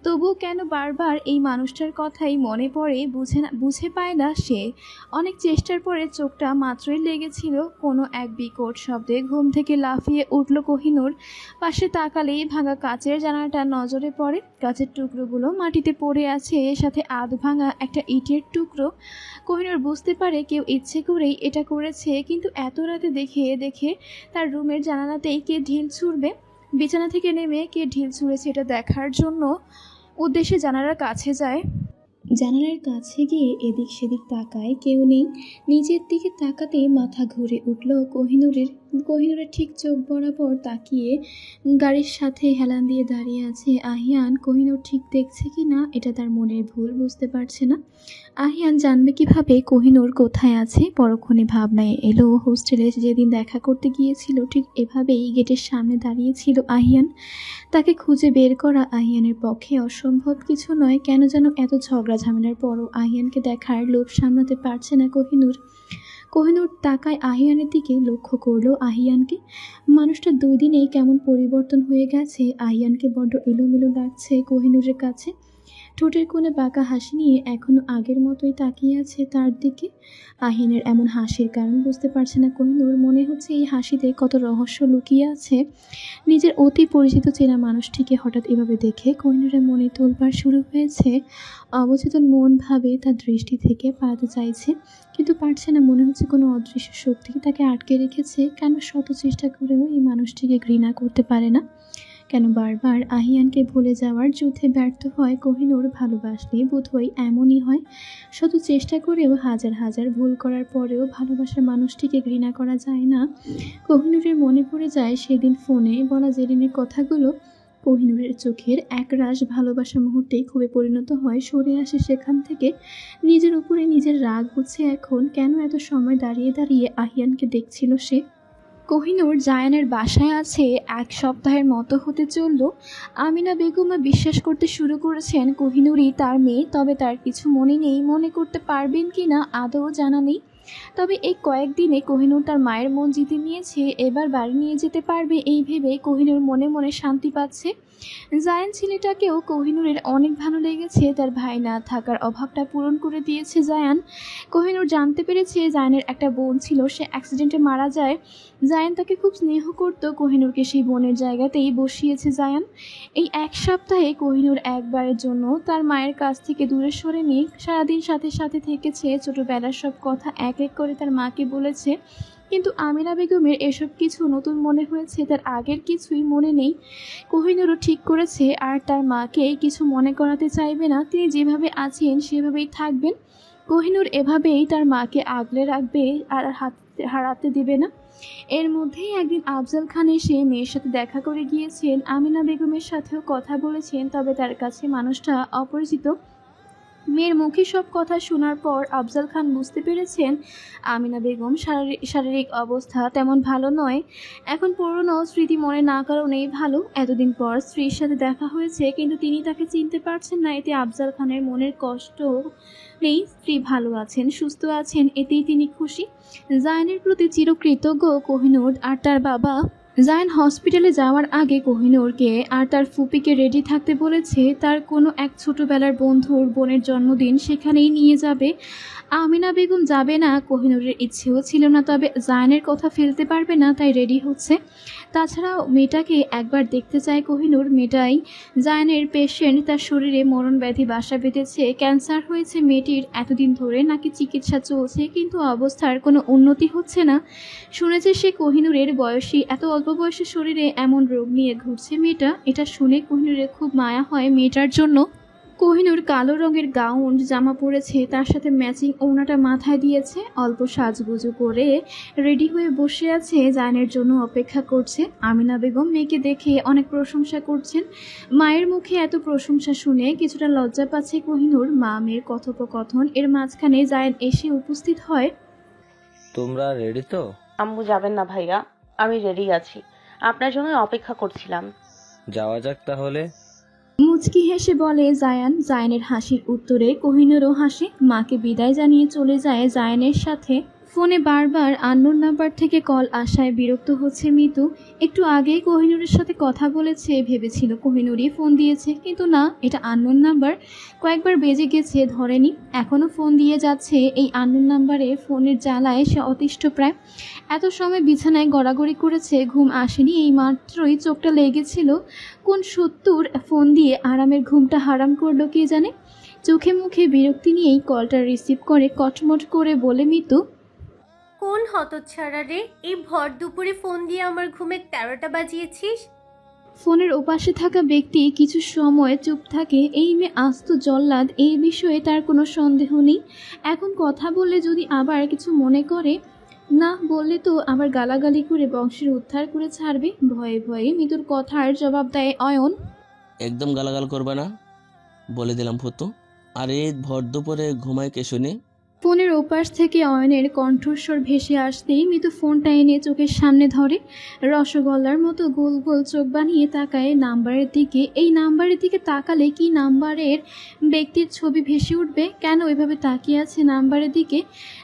তবুও কেন বারবার এই মানুষটার কথাই মনে পড়ে বুঝে পায় না সে। অনেক চেষ্টার পরে চোখটা মাত্রই লেগেছিল কোনো এক বিকট শব্দে ঘুম থেকে লাফিয়ে উঠল কোহিনূর। পাশে তাকালেই ভাঙা কাচের জানালাটা নজরে পড়ে। কাচের টুকরোগুলো মাটিতে পড়ে আছে, সাথে আধ ভাঙা একটা ইটের টুকরো। কোহিনূর বুঝতে পারে কেউ ইচ্ছে করেই এটা করেছে, কিন্তু এত রাতে দেখে তার রুমের জানালাতেই কে ঢিল ছুঁড়বে। বিছানা থেকে নেমে কে ঢিল ছুঁড়েছে এটা দেখার জন্য উদ্দেশ্যে জানালার কাছে যায়। জানালার কাছে গিয়ে এদিক সেদিক তাকায়, কেউ নেই। নিজের দিকে তাকাতেই মাথা ঘুরে উঠল কোহিনূরের। ঠিক চোখ বরাবর তাকিয়ে গাড়ির সাথে হেলান দিয়ে দাঁড়িয়ে আছে আহিয়ান। কোহিনূর ঠিক দেখছে কি না এটা তার মনের ভুল, বুঝতে পারছে না। আহিয়ান জানবে কিভাবে কোহিনূর কোথায় আছে? পরক্ষণে ভাবনায় এলো হোস্টেলে যেদিন দেখা করতে গিয়েছিল ঠিক এভাবেই গেটের সামনে দাঁড়িয়েছিল আহিয়ান। তাকে খুঁজে বের করা আহিয়ানের পক্ষে অসম্ভব কিছু নয়। কেন যেন এত ঝগড়া ঝামেলার পরও আহিয়ানকে দেখার লোভ সামলাতে পারছে না কোহিনূর তাকায় আহিয়ানের দিকে, লক্ষ্য করলো আহিয়ানকে। মানুষটা 2 দিনেই কেমন পরিবর্তন হয়ে গেছে। আহিয়ানকে বড্ড এলোমেলো লাগছে কোহিনূরের কাছে। ঠোঁটের কোণে বাঁকা হাসি নিয়ে এখনো আগের মতোই তাকিয়ে আছে তার দিকে। আহিয়ানের এমন হাসির কারণ বুঝতে পারছে না কোহিনূর। মনে হচ্ছে এই হাসিতে কত রহস্য লুকিয়ে আছে। নিজের অতি পরিচিত চেনা মানুষটিকে হঠাৎ এভাবে দেখে কোহিনূরের মনে তোলপাড় শুরু হয়েছে। অবচেতন মন ভাবে তার দৃষ্টি থেকে পালাতে চাইছে, কিন্তু পারছে না। মনে হচ্ছে কোনো অদৃশ্য শক্তি তাকে আটকে রেখেছে। কেন শত চেষ্টা করেও এই মানুষটিকে ঘৃণা করতে পারে না? কেন বারবার আহিয়ানকে ভুলে যাওয়ার যুদ্ধে ব্যর্থ হয় কোহিনূর? ভালোবাসলে বোধহয় এমনই হয়। শত চেষ্টা করেও হাজার ভুল করার পরেও ভালোবাসার মানুষটিকে ঘৃণা করা যায় না। কোহিনূরের মনে পড়ে যায় সেদিন ফোনে বলা জেরিনের কথাগুলো। কোহিনূরের চোখের একরাশ ভালোবাসা মুহূর্তেই খুবই পরিণত হয়, সরে আসে সেখান থেকে। নিজের উপরে নিজের রাগ হচ্ছে এখন। কেন এত সময় দাঁড়িয়ে আহিয়ানকে দেখছিল সে? কোহিনূর জায়ানের বাসায় আছে 1 সপ্তাহের মতো হতে চলল। আমিনা বেগমা বিশ্বাস করতে শুরু করেছেন কোহিনূরই তার মেয়ে, তবে তার কিছু মনে নেই। মনে করতে পারবেন কি না আদৌ জানা নেই। তবে এই কয়েকদিনে কোহিনূর তার মায়ের মন জিতে নিয়েছে। এবার বাড়ি নিয়ে যেতে পারবে এই ভেবে কোহিনূর মনে মনে শান্তি পাচ্ছে। জায়ান ছেলেটাকেও কোহিনূরের অনেক ভালো লেগেছে। তার ভাই না থাকার অভাবটা পূরণ করে দিয়েছে জায়ান। কোহিনূর জানতে পেরেছে জায়ানের একটা বোন ছিল, সে অ্যাক্সিডেন্টে মারা যায়। জায়ান তাকে খুব স্নেহ করত। কোহিনূরকে সেই বোনের জায়গাতেই বসিয়েছে জায়ান। এই 1 সপ্তাহে কোহিনূর একবারের জন্য তার মায়ের কাছ থেকে দূরে সরে নিয়ে সারাদিন সাথে থেকেছে। ছোটবেলার সব কথা এক এক করে তার মাকে বলেছে, কিন্তু আমিনা বেগমের এসব কিছু নতুন মনে হয়েছে, তার আগের কিছুই মনে নেই। কোহিনূরও ঠিক করেছে আর তার মাকে কিছু মনে করাতে চাইবে না। তিনি যেভাবে আছেন সেভাবেই থাকবেন। কোহিনূর এভাবেই তার মাকে আগলে রাখবে আর হারাতে দেবে না। এর মধ্যেই একদিন আফজাল খান এসে মেয়ের সাথে দেখা করে গিয়েছেন। আমিনা বেগমের সাথেও কথা বলেছেন, তবে তার কাছে মানুষটা অপরিচিত। মেয়ের মুখে সব কথা শোনার পর আফজাল খান বুঝতে পেরেছেন আমিনা বেগম শারীরিক অবস্থা তেমন ভালো নয়। এখন পুরনো স্মৃতি মনে না কারণেই ভালো। এতদিন পর স্ত্রীর সাথে দেখা হয়েছে, কিন্তু তিনি তাকে চিনতে পারছেন না। এতে আফজাল খানের মনের কষ্ট নেই। স্ত্রী ভালো আছেন, সুস্থ আছেন, এতেই তিনি খুশি। জায়ানের প্রতি চিরকৃতজ্ঞ কোহিনূর আর তার বাবা। জায়ান হসপিটালে যাওয়ার আগে কোহিনূরকে আর তার ফুপিকে রেডি থাকতে বলেছে। তার কোনো এক ছোটবেলার বন্ধুর বোনের জন্মদিন, সেখানেই নিয়ে যাবে। আমিনা বেগম যাবে না, কোহিনূরের ইচ্ছেও ছিল না, তবে জায়ানের কথা ফেলতে পারবে না, তাই রেডি হচ্ছে। তাছাড়াও মেয়েটাকে একবার দেখতে চায় কোহিনূর। মেয়েটাই জায়ানের পেশেন্ট, তার শরীরে মরণ ব্যাধি বাসা বেঁধেছে। ক্যান্সার হয়েছে মেয়েটির। এতদিন ধরে নাকি চিকিৎসা চলছে, কিন্তু অবস্থার কোনো উন্নতি হচ্ছে না। শুনেছে সে কোহিনূরের বয়সী, এত অল্প বয়সে শরীরে এমন রোগ নিয়ে ঘুরছে মেয়েটা। এটা শুনে কোহিনূরের খুব মায়া হয় মেয়েটার জন্য। কোহিনূর কালো রঙের গাউন জামা পরেছে, তার সাথে ম্যাচিং ওড়নাটা মাথায় দিয়েছে। অল্প সাজগুজু করে রেডি হয়ে বসে আছে, জায়ানের জন্য অপেক্ষা করছে। আমিনা বেগম মেয়েকে দেখে অনেক প্রশংসা করছেন। মায়ের মুখে এত প্রশংসা শুনে কিছুটা লজ্জা পাচ্ছে কোহিনূর। মা মেয়ের কথোপকথন এর মাঝখানে জায়ান এসে উপস্থিত হয়। তোমরা রেডি তো? আম্মু যাবেন না ভাইয়া, আমি রেডি আছি। আপনার জন্য অপেক্ষা করছিলাম। যাওয়া যাক তাহলে। মুচকি হেসে বলে জায়ান। জায়ানের হাসির উত্তরে কোহিনুরও হাসে। মাকে বিদায় জানিয়ে চলে যায় জায়ানের সাথে। ফোনে বারবার আননোন নাম্বার থেকে কল আসায় বিরক্ত হচ্ছে মিতু। একটু আগেই কোহিনুরের সাথে কথা বলেছে, ভেবেছিল কোহিনুরই ফোন দিয়েছে, কিন্তু না, এটা আননোন নাম্বার। কয়েকবার বেজে গেছে, ধরেনি। এখনও ফোন দিয়ে যাচ্ছে। এই আননোন নাম্বারে ফোনের জ্বালায় সে অতিষ্ঠ প্রায়। এত সময় বিছানায় গড়াগড়ি করেছে, ঘুম আসেনি। এই মাত্রই চোখটা লেগেছিল। কোন সত্তর ফোন দিয়ে আরামের ঘুমটা হারাম করলো কে জানে। চোখে মুখে বিরক্তি নিয়েই কলটা রিসিভ করে কটমট করে বলে মিতু, কোন হতচ্ছাড়া রে, এই ভর দুপুরে ফোন দিয়ে আমার ঘুমের 13টা বাজিয়েছিস? ফোনের ওপাশে থাকা ব্যক্তি কিছু সময় চুপ থাকে। এই মেয়ে আস্ত জল্লাদ, এই বিষয়ে তার কোনো সন্দেহ নেই। এখন কথা বললে যদি আবার কিছু মনে করে, না বললে তো আবার গালাগালি করে বংশের উদ্ধার করে ছাড়বে। ভয়ে ভয়ে মিতুর কথার জবাব দেয় অয়ন, একদম গালাগাল করবে না, বলে দিলাম ফুতু। আর এই ভর দুপুরে ঘুমায় কে শুনি? ফোনের ওপাশ থেকে অয়নের কণ্ঠস্বর ভেসে আসতেই মিতু ফোনটা এনে চোখের সামনে ধরে। রসগোল্লার মতো গোল গোল চোখ বানিয়ে তাকায় নাম্বারের দিকে। এই নাম্বারের দিকে তাকালে কি নাম্বারের ব্যক্তির ছবি ভেসে উঠবে? কেন এভাবে তাকিয়ে আছে নাম্বারের দিকে?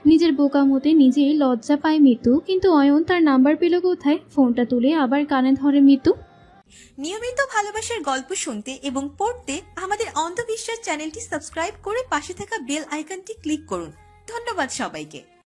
নিজের বোকামতে নিজেই লজ্জা পায় মিতু। কিন্তু অয়ন তার নাম্বার পেল কোথায়? ফোনটা তুলে আবার কানে ধরে মিতু। নিয়মিত ভালোবাসার গল্প শুনতে এবং পড়তে আমাদের অন্ধবিশ্বাস চ্যানেলটি সাবস্ক্রাইব করে পাশে থাকা বেল আইকনটি ক্লিক করুন। ধন্যবাদ সবাইকে।